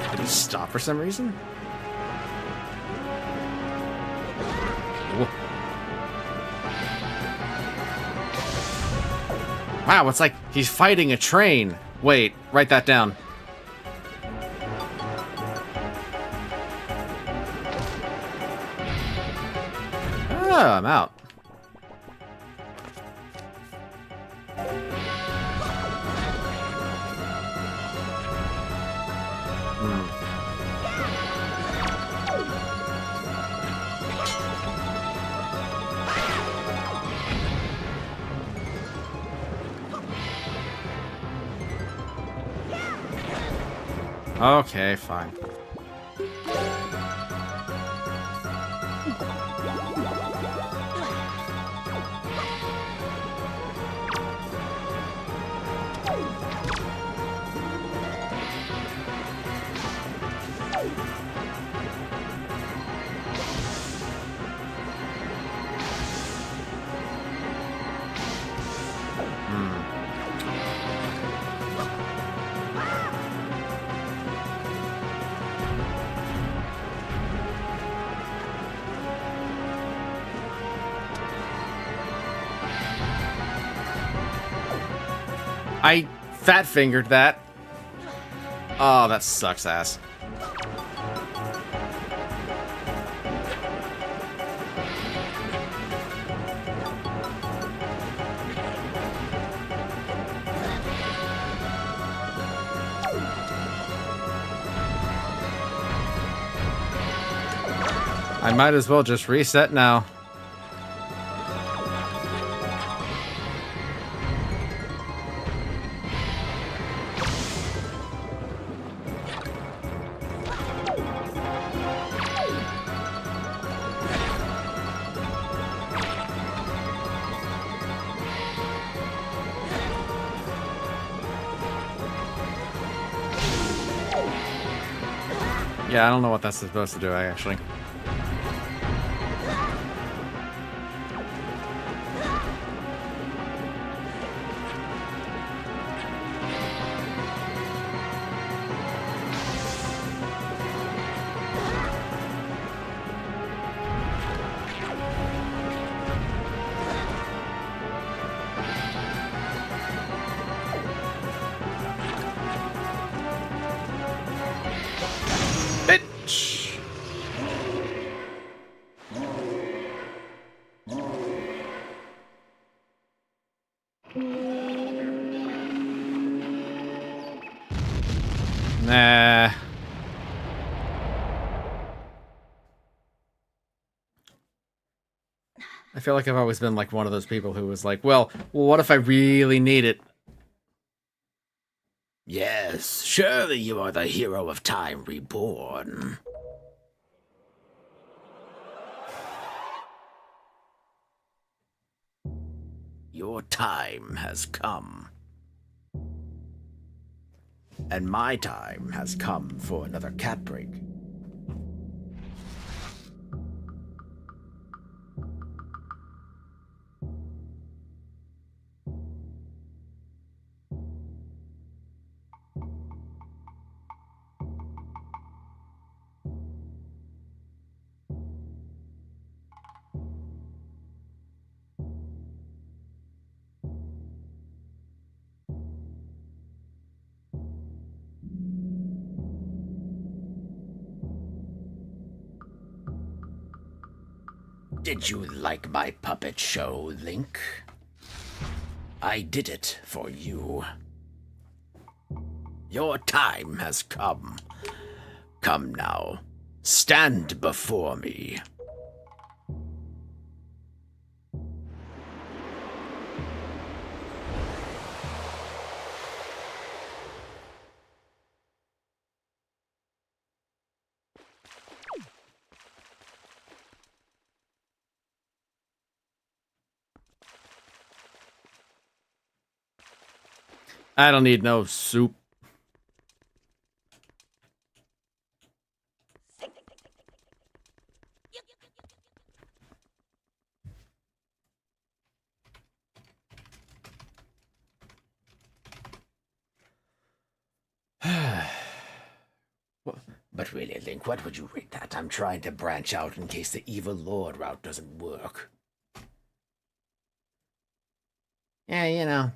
Did he stop for some reason? Whoa. Wow, it's like he's fighting a train. Wait, write that down. Oh, I'm out. Okay, fine. I fat fingered that. Oh, that sucks ass. I might as well just reset now. Yeah, I don't know what that's supposed to do, actually. Bitch! Nah. I feel like I've always been like one of those people who was like, well, what if I really need it? Yes, surely you are the hero of Time Reborn. Your time has come. And my time has come for another cat break. Did you like my puppet show, Link? I did it for you. Your time has come. Come now, stand before me. I don't need no soup. But really, Link, what would you rate that? I'm trying to branch out in case the evil Lord route doesn't work. Yeah, you know.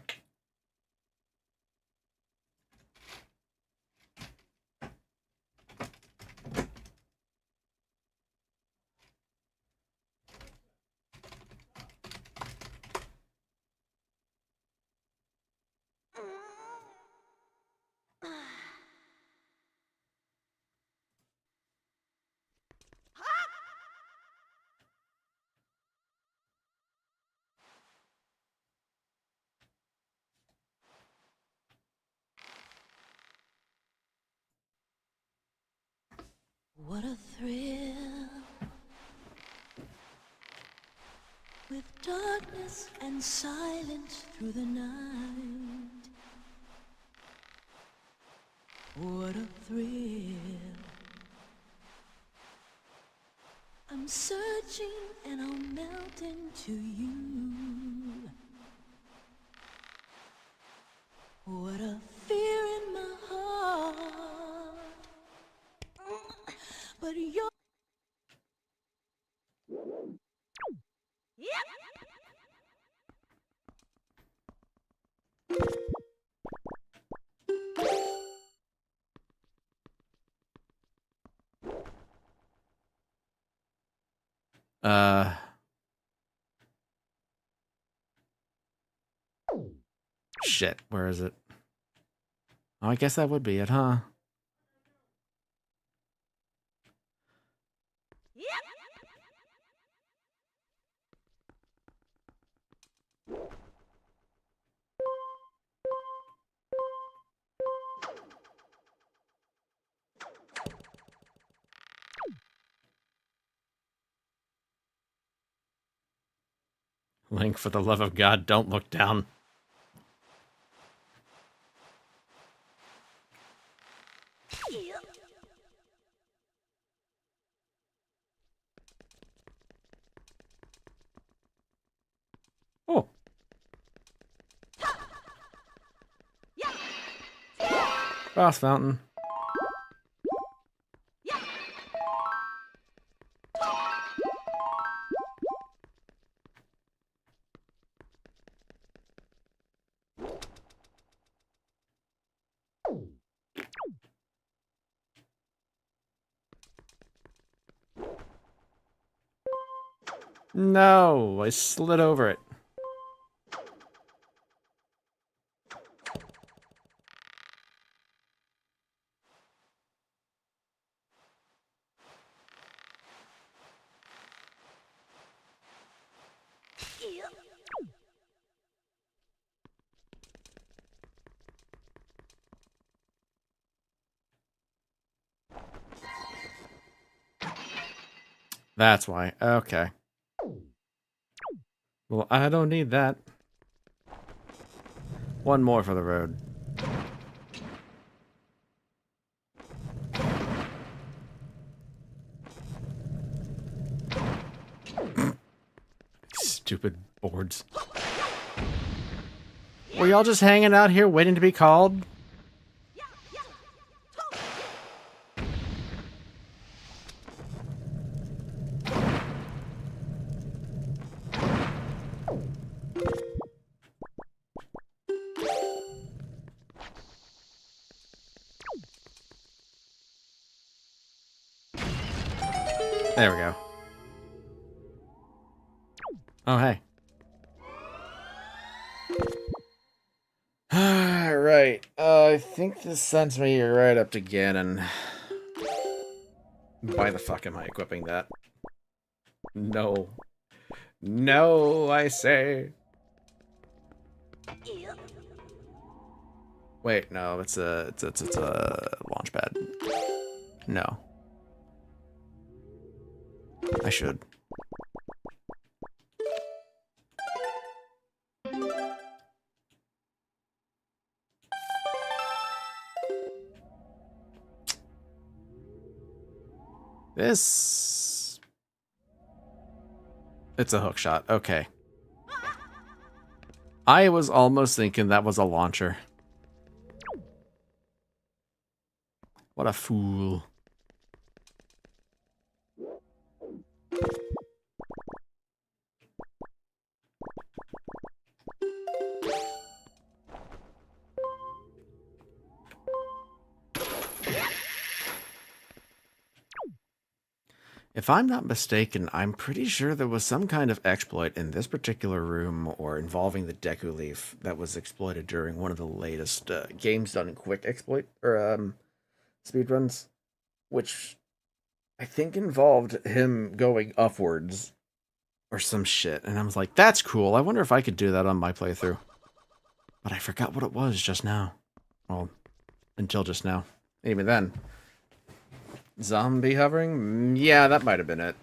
What a thrill, with darkness and silence through the night. What a thrill. I'm searching and I'll melt into you. What a fear in my heart. But you're Uh, shit, where is it? Oh, I guess that would be it, huh? Link, for the love of God, don't look down. Oh. Boss fountain. No, I slid over it. That's why. Okay. Well, I don't need that. One more for the road. Stupid boards. Were y'all just hanging out here waiting to be called? There we go. Oh, hey. Alright. I think this sends me right up to Ganon. Why the fuck am I equipping that? No. No, I say. Wait, no, it's a launch pad. No. I should. This... It's a hook shot. Okay. I was almost thinking that was a launcher. What a fool. If I'm not mistaken, I'm pretty sure there was some kind of exploit in this particular room or involving the Deku Leaf that was exploited during one of the latest games done in quick exploit or speedruns, which I think involved him going upwards or some shit. And I was like, that's cool. I wonder if I could do that on my playthrough. But I forgot what it was just now. Well, until just now. Even then. Zombie hovering? Yeah, that might have been it.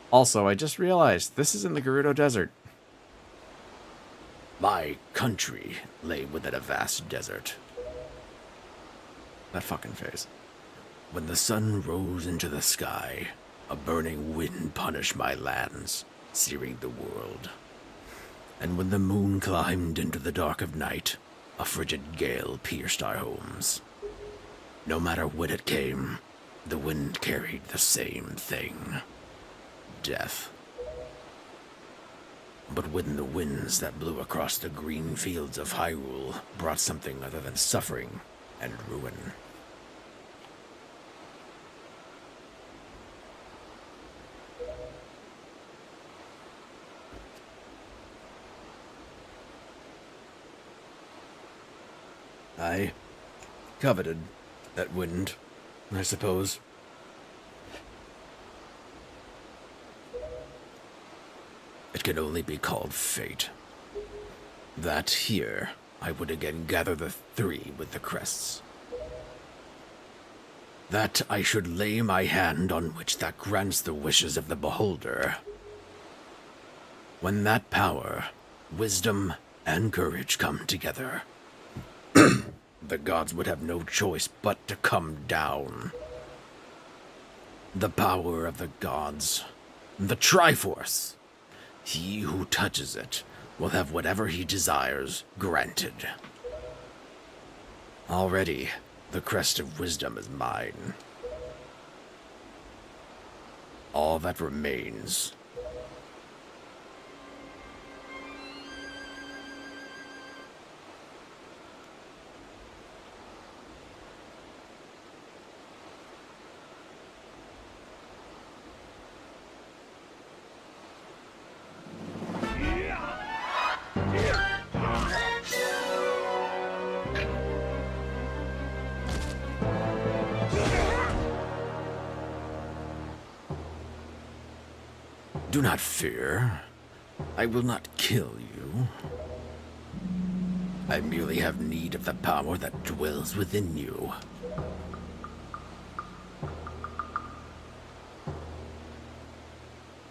Also, I just realized this is in the Gerudo Desert. My country lay within a vast desert. That fucking face. When the sun rose into the sky, a burning wind punished my lands, searing the world. And when the moon climbed into the dark of night, a frigid gale pierced our homes. No matter when it came, the wind carried the same thing. Death. But when the winds that blew across the green fields of Hyrule brought something other than suffering and ruin. I coveted that wind, I suppose. It can only be called fate. That here, I would again gather the three with the crests. That I should lay my hand on which that grants the wishes of the beholder. When that power, wisdom, and courage come together, the gods would have no choice but to come down. The power of the gods, the Triforce. He who touches it will have whatever he desires granted. Already, the crest of wisdom is mine. All that remains. Do not fear. I will not kill you. I merely have need of the power that dwells within you.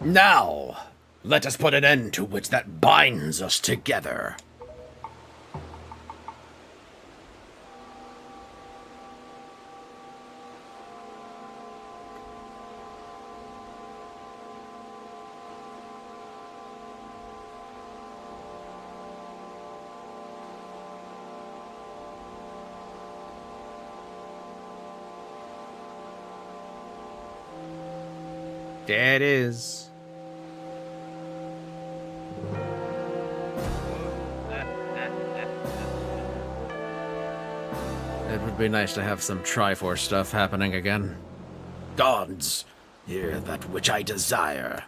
Now, let us put an end to which that binds us together. There it is. It would be nice to have some Triforce stuff happening again. Gods, hear that which I desire.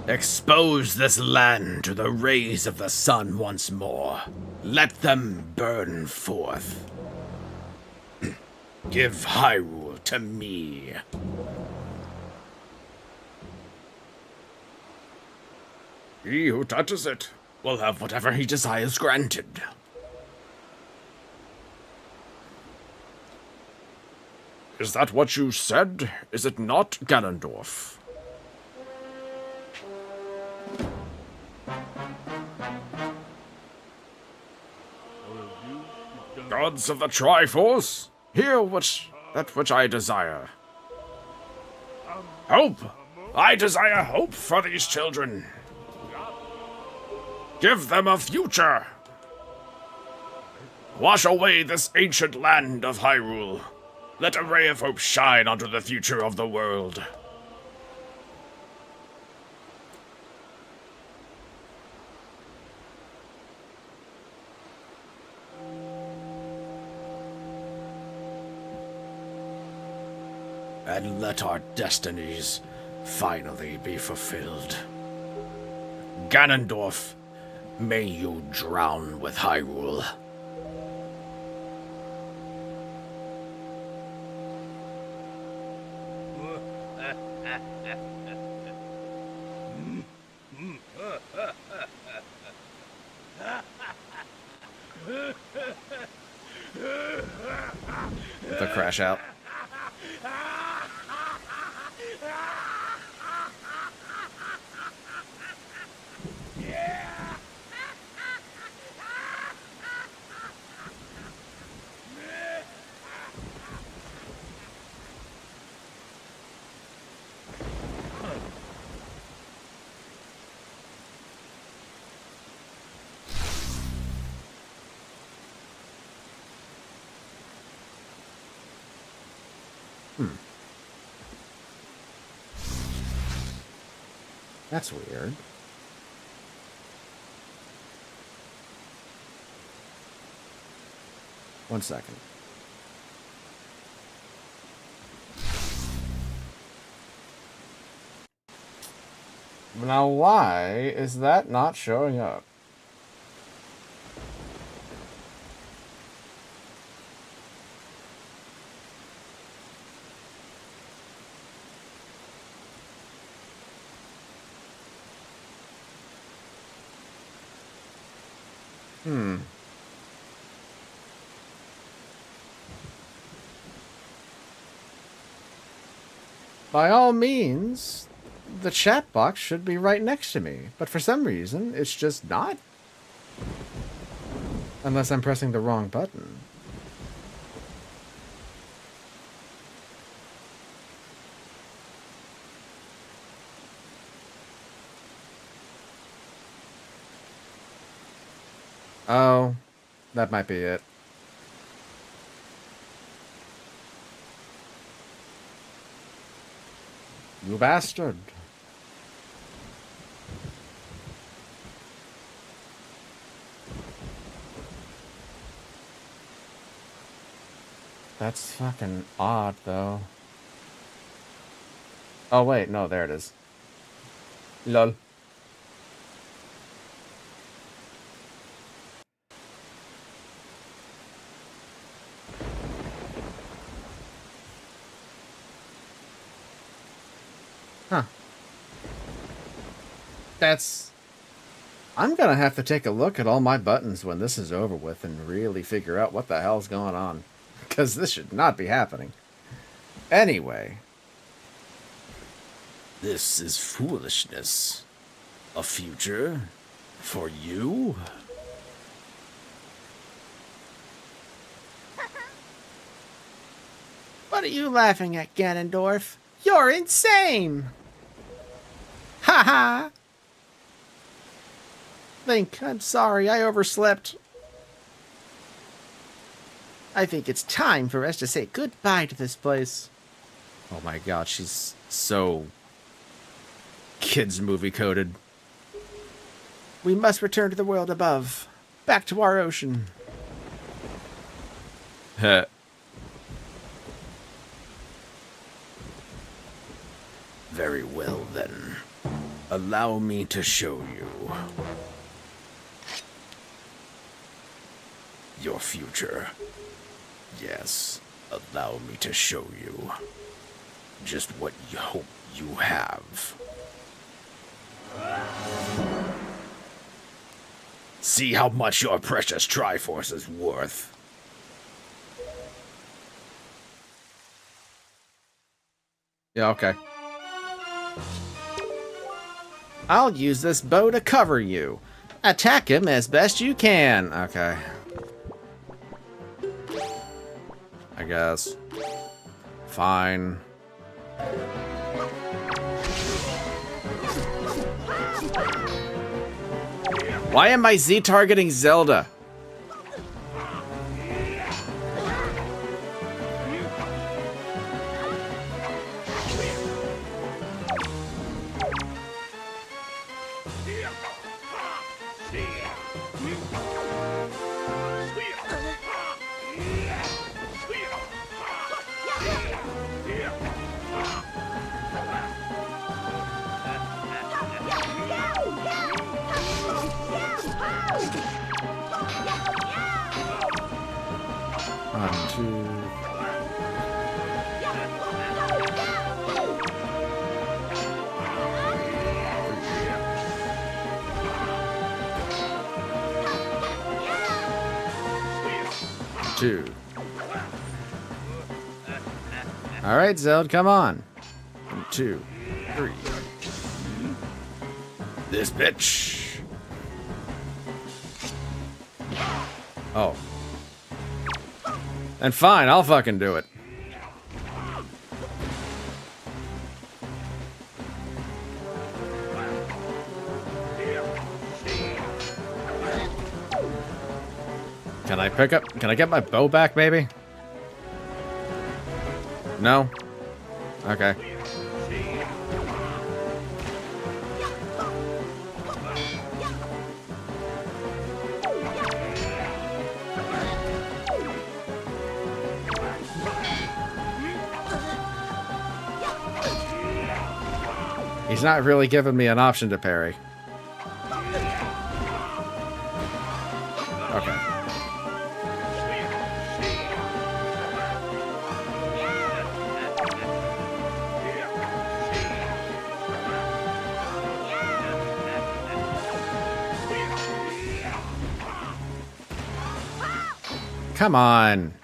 Expose this land to the rays of the sun once more. Let them burn forth. Give Hyrule to me. He who touches it will have whatever he desires granted. Is that what you said? Is it not, Ganondorf? Gods of the Triforce, hear that which I desire. Hope! I desire hope for these children. Give them a future. Wash away this ancient land of Hyrule. Let a ray of hope shine onto the future of the world. And let our destinies finally be fulfilled. Ganondorf, may you drown with Hyrule. The crash out. That's weird. One second. Now, why is that not showing up? By all means, the chat box should be right next to me, but for some reason, it's just not. Unless I'm pressing the wrong button. Oh, that might be it. You bastard. That's fucking odd, though. Oh, wait, no, there it is. Lol. Huh. I'm gonna have to take a look at all my buttons when this is over with and really figure out what the hell's going on. Because this should not be happening. Anyway. This is foolishness. A future? For you? What are you laughing at, Ganondorf? You're insane! Ha ha! Link, I'm sorry, I overslept. I think it's time for us to say goodbye to this place. Oh my god, she's so kids movie coded. We must return to the world above. Back to our ocean. Heh. Very well, then. Allow me to show you your future. Yes, allow me to show you just what you hope you have. See how much your precious Triforce is worth. Yeah, okay. I'll use this bow to cover you. Attack him as best you can. Okay. I guess. Fine. Why am I Z targeting Zelda? One, two. Two. All right, Zeld, come on. 1, 2, 3. This bitch. Oh. Then fine, I'll fucking do it. Can I get my bow back, maybe? No? Okay. He's not really giving me an option to parry. Okay. Come on.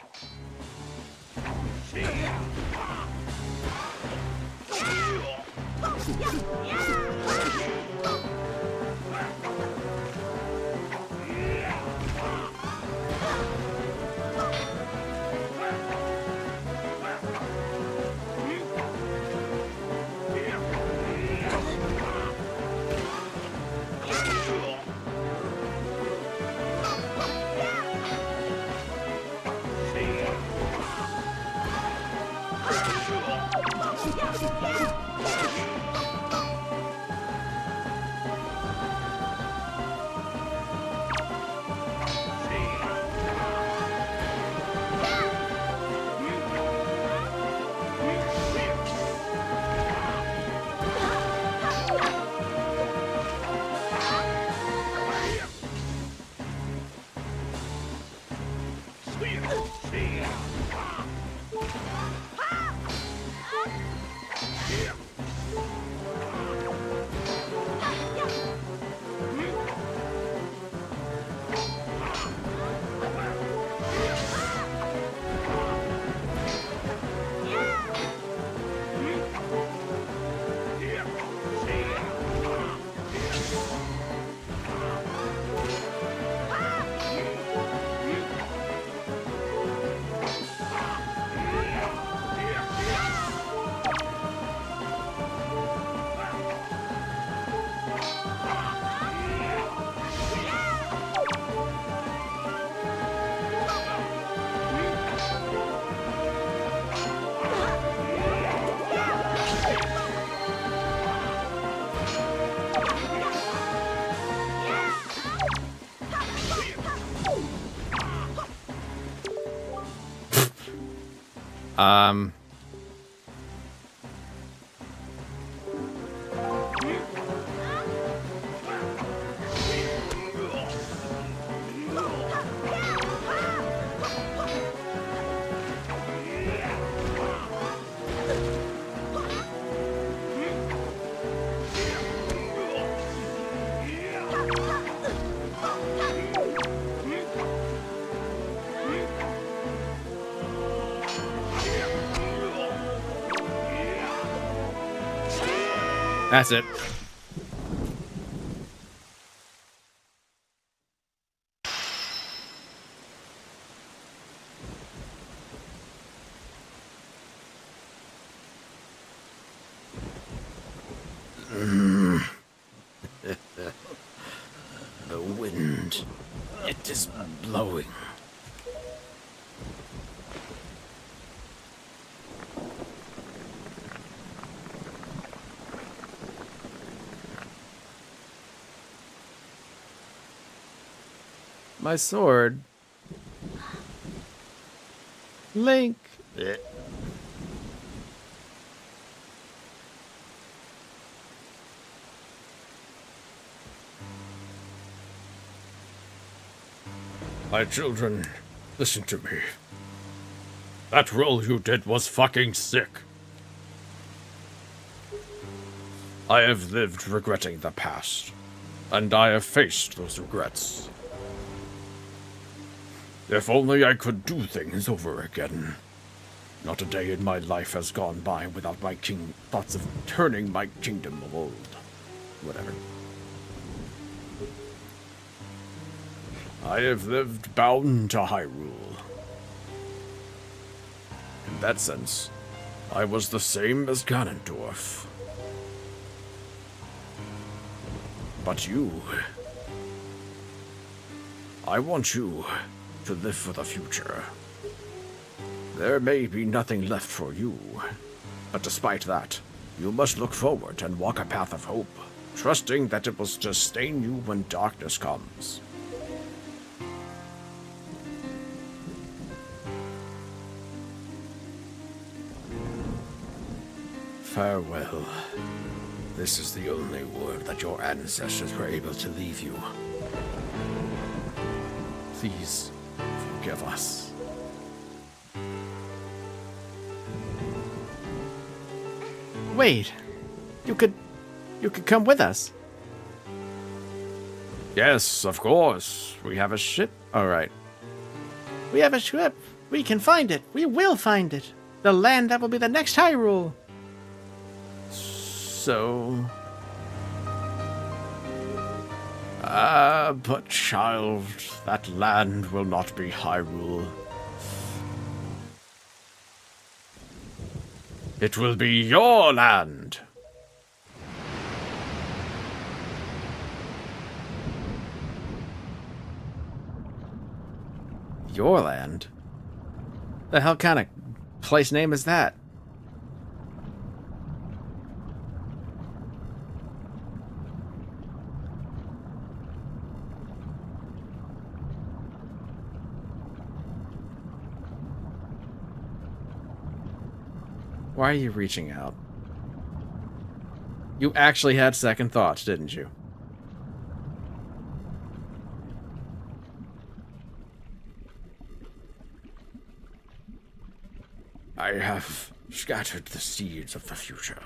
Um. That's it. The wind, it is blowing. My sword. Link. My children, listen to me. That roll you did was fucking sick. I have lived regretting the past, and I have faced those regrets. If only I could do things over again. Not a day in my life has gone by without my thoughts of turning my kingdom of old. Whatever. I have lived bound to Hyrule. In that sense, I was the same as Ganondorf. But you... I want you to live for the future. There may be nothing left for you, but despite that, you must look forward and walk a path of hope, trusting that it will sustain you when darkness comes. Farewell, This is the only word that your ancestors were able to leave you. Please forgive us. Wait, you could come with us. Yes, of course. We have a ship. All right. We have a ship. We can find it. We will find it. The land that will be the next Hyrule. So... But child, that land will not be Hyrule. It will be your land. Your land? The hell kind of place name is that? Why are you reaching out? You actually had second thoughts, didn't you? I have scattered the seeds of the future.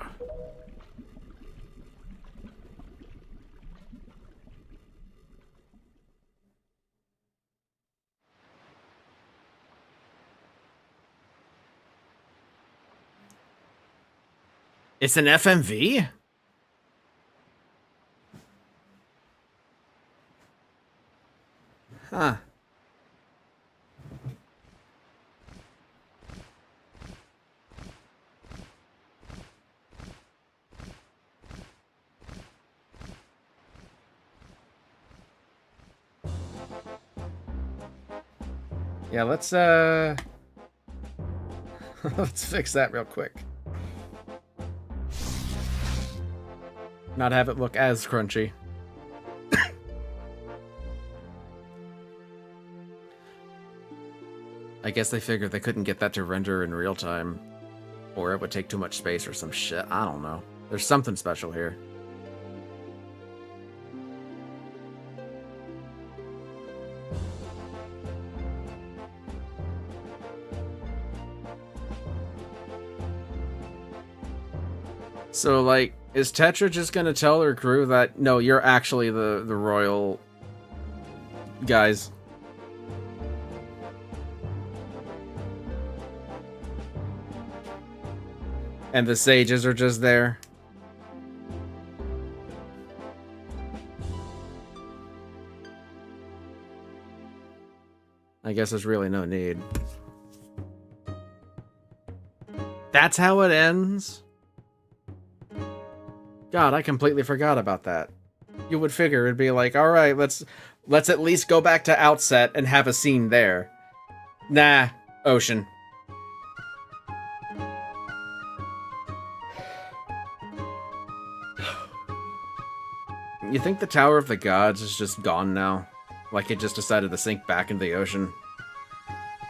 It's an FMV? Huh. Yeah, let's let's fix that real quick. Not have it look as crunchy. I guess they figured they couldn't get that to render in real time. Or it would take too much space or some shit. I don't know. There's something special here. So, like, is Tetra just gonna tell her crew that, no, you're actually the royal guys? And the sages are just there? I guess there's really no need. That's how it ends? God, I completely forgot about that. You would figure it'd be like, all right, let's at least go back to Outset and have a scene there. Nah, ocean. You think the Tower of the Gods is just gone now? Like it just decided to sink back into the ocean?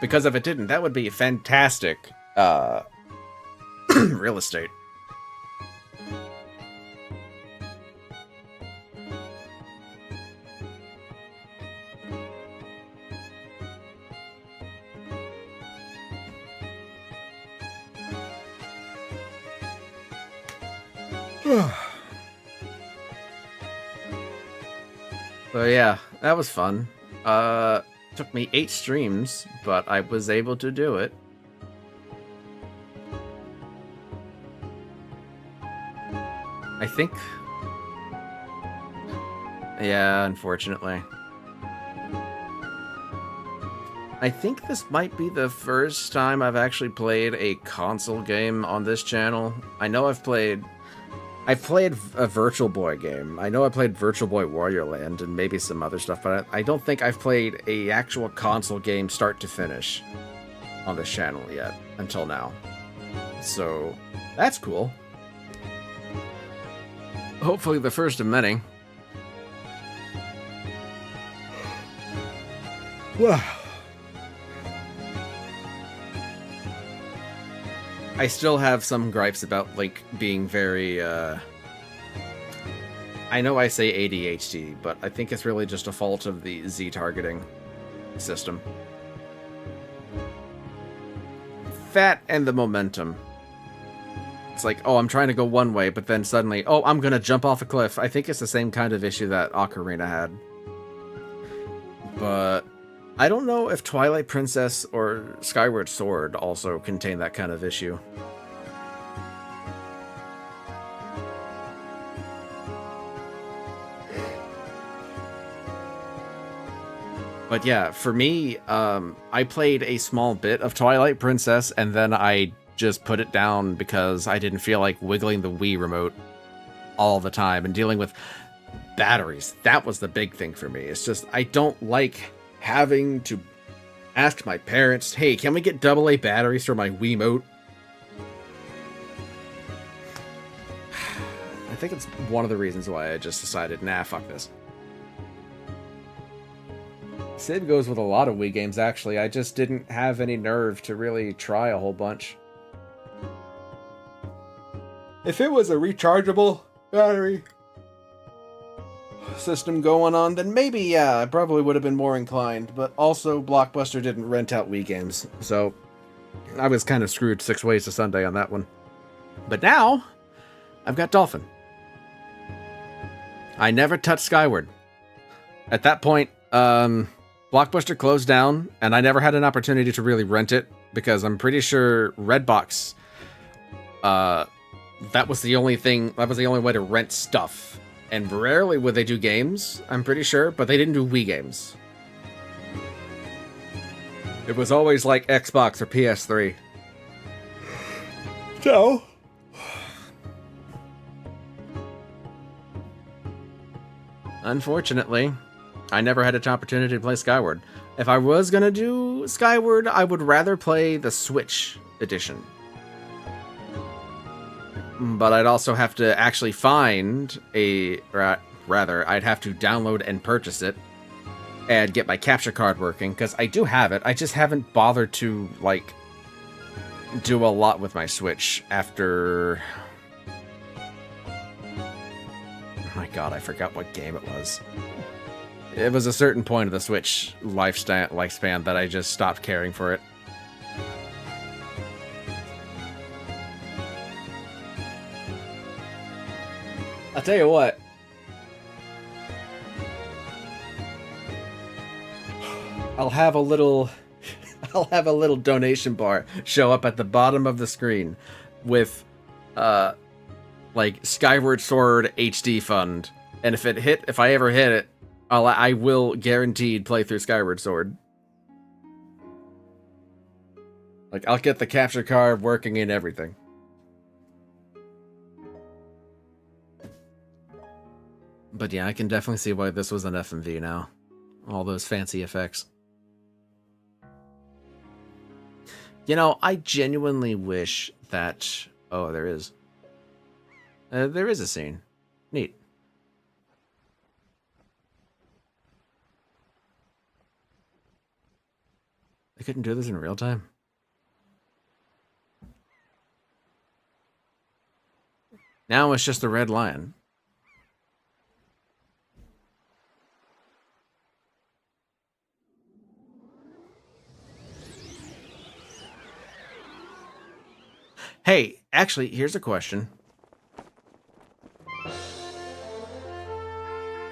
Because if it didn't, that would be fantastic, real estate. So yeah, that was fun. Took me 8 streams, but I was able to do it. I think... Yeah, unfortunately. I think this might be the first time I've actually played a console game on this channel. I know I've played a Virtual Boy game. I know I played Virtual Boy Warrior Land and maybe some other stuff, but I don't think I've played a actual console game start to finish on this channel yet, until now. So, that's cool. Hopefully the first of many. Wow. I still have some gripes about Link being very, I know I say ADHD, but I think it's really just a fault of the Z targeting system. That and the momentum. It's like, oh, I'm trying to go one way, but then suddenly, oh, I'm gonna jump off a cliff. I think it's the same kind of issue that Ocarina had. But I don't know if Twilight Princess or Skyward Sword also contain that kind of issue. But yeah, for me, I played a small bit of Twilight Princess, and then I just put it down because I didn't feel like wiggling the Wii remote all the time and dealing with batteries. That was the big thing for me. It's just, I don't like having to ask my parents, hey, can we get AA batteries for my Wiimote? I think it's one of the reasons why I just decided, nah, fuck this. Sid goes with a lot of Wii games, actually. I just didn't have any nerve to really try a whole bunch. If it was a rechargeable battery system going on, then maybe, yeah, I probably would have been more inclined. But also, Blockbuster didn't rent out Wii games, so I was kind of screwed 6 ways to Sunday on that one. But now, I've got Dolphin. I never touched Skyward. At that point, Blockbuster closed down, and I never had an opportunity to really rent it, because I'm pretty sure Redbox, that was the only way to rent stuff. And rarely would they do games, I'm pretty sure, but they didn't do Wii games. It was always like Xbox or PS3. So, unfortunately, I never had an opportunity to play Skyward. If I was gonna do Skyward, I would rather play the Switch edition. But I'd also have to actually find I'd have to download and purchase it and get my capture card working, because I do have it. I just haven't bothered to, like, do a lot with my Switch after... Oh my god, I forgot what game it was. It was a certain point of the Switch lifespan that I just stopped caring for it. I'll tell you what. I'll have a little donation bar show up at the bottom of the screen with like Skyward Sword HD Fund. And if I ever hit it, I will guaranteed play through Skyward Sword. Like, I'll get the capture card working and everything. But yeah, I can definitely see why this was an FMV now. All those fancy effects. You know, I genuinely wish that... Oh, there is. There is a scene. Neat. I couldn't do this in real time. Now it's just the red lion. Hey, actually, here's a question.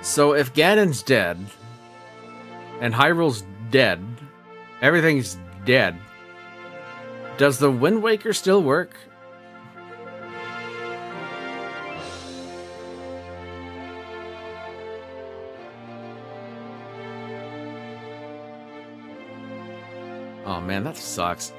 So if Ganon's dead, and Hyrule's dead, everything's dead, does the Wind Waker still work? Oh man, that sucks.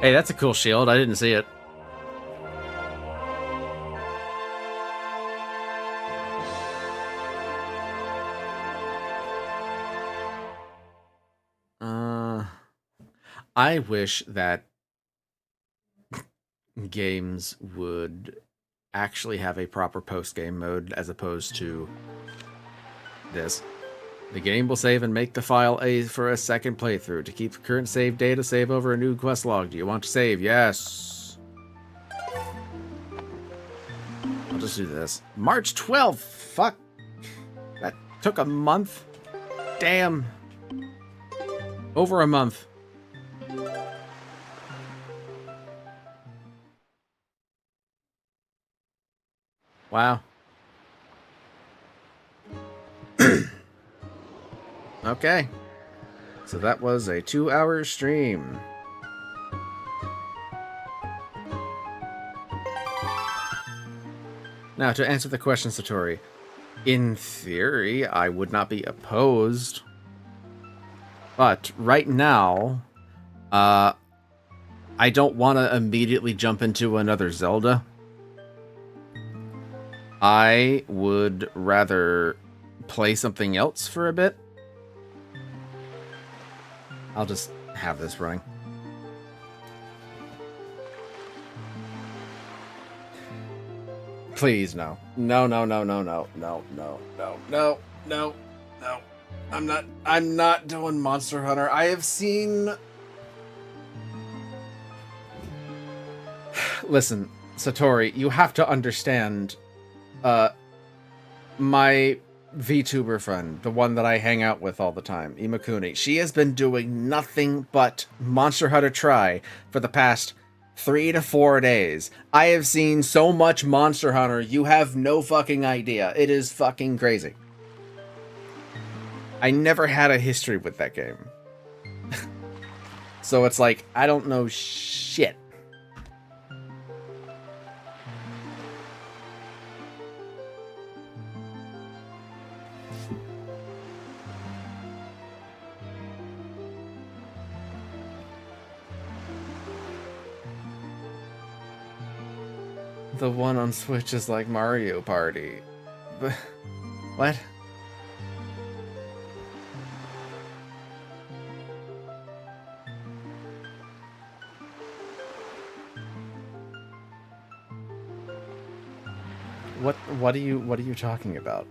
Hey, that's a cool shield. I didn't see it. I wish that games would actually have a proper post-game mode as opposed to this. The game will save and make the file for a second playthrough. To keep the current save data, save over a new quest log. Do you want to save? Yes. I'll just do this. March 12th. Fuck. That took a month. Damn. Over a month. Wow. Okay. So that was a 2-hour stream. Now, to answer the question, Satori, in theory, I would not be opposed. But right now, I don't want to immediately jump into another Zelda. I would rather play something else for a bit. I'll just have this running. Please, no. No, no, no, no, no, no, no, no, no, no, no. I'm not doing Monster Hunter. I have seen... Listen, Satori, you have to understand, my VTuber friend, the one that I hang out with all the time, Imakuni, she has been doing nothing but Monster Hunter Try for the past 3 to 4 days. I have seen so much Monster Hunter, you have no fucking idea. It is fucking crazy. I never had a history with that game. So it's like, I don't know shit. The one on Switch is like Mario Party. But what? What are you talking about?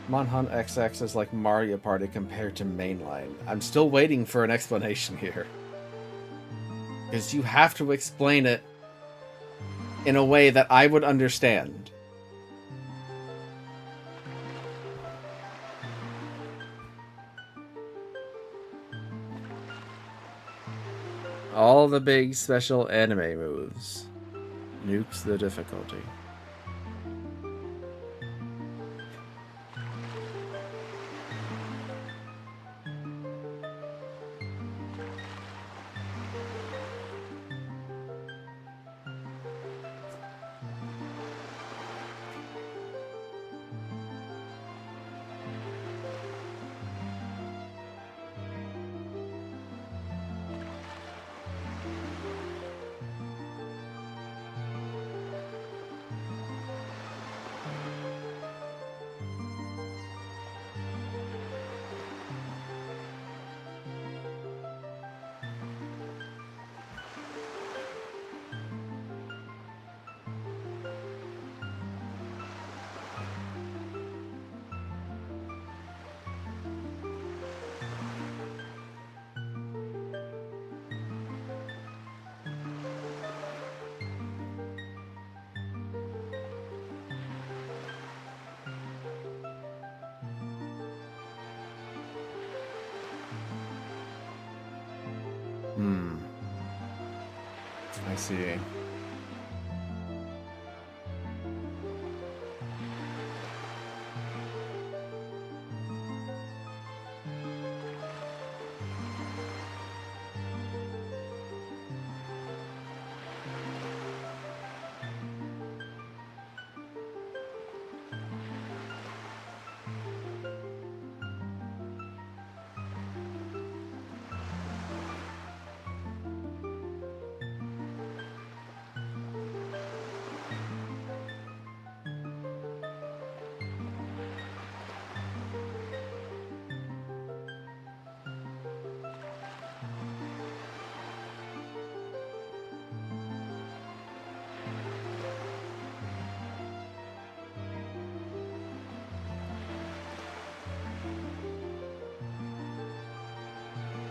Monhunt XX is like Mario Party compared to Mainline. I'm still waiting for an explanation here. Because you have to explain it in a way that I would understand. All the big special anime moves. Nukes the difficulty. I see.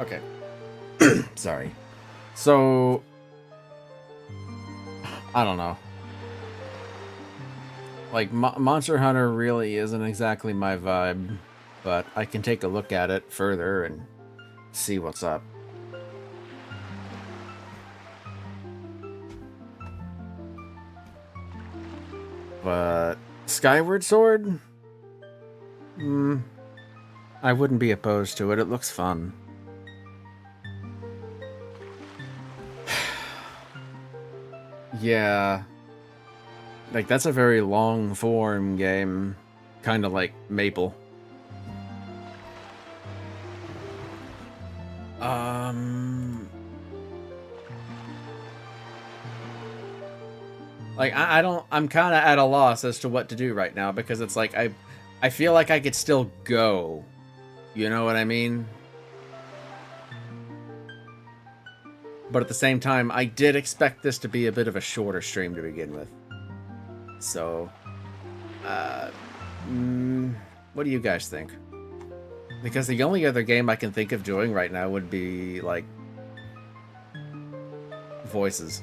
Okay. Sorry. So, I don't know. Like, Monster Hunter really isn't exactly my vibe, but I can take a look at it further and see what's up. But Skyward Sword? I wouldn't be opposed to it. It looks fun. Yeah. Like, that's a very long form game. Kind of like Maple. Like, I'm kind of at a loss as to what to do right now, because it's like, I feel like I could still go. You know what I mean? But at the same time, I did expect this to be a bit of a shorter stream to begin with. So, what do you guys think? Because the only other game I can think of doing right now would be, like, voices.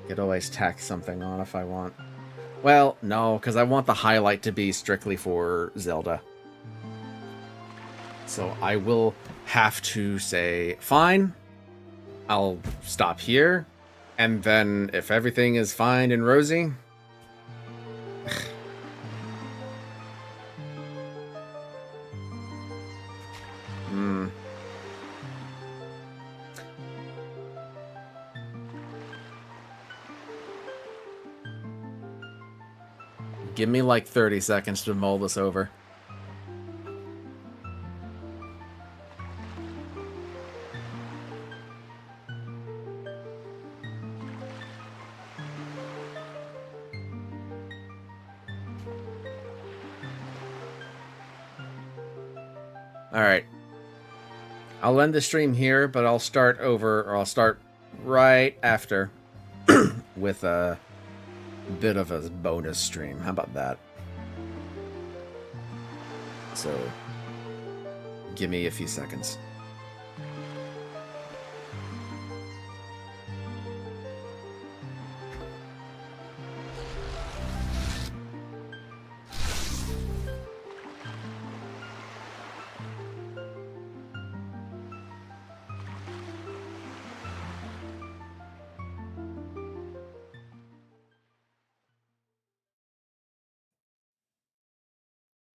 Could always tack something on if I want. Well, no, because I want the highlight to be strictly for Zelda. So I will have to say, fine, I'll stop here, and then if everything is fine and rosy... Give me like 30 seconds to mull this over. Alright. I'll end the stream here, but I'll start over, or I'll start right after with a bit of a bonus stream. How about that? So, give me a few seconds.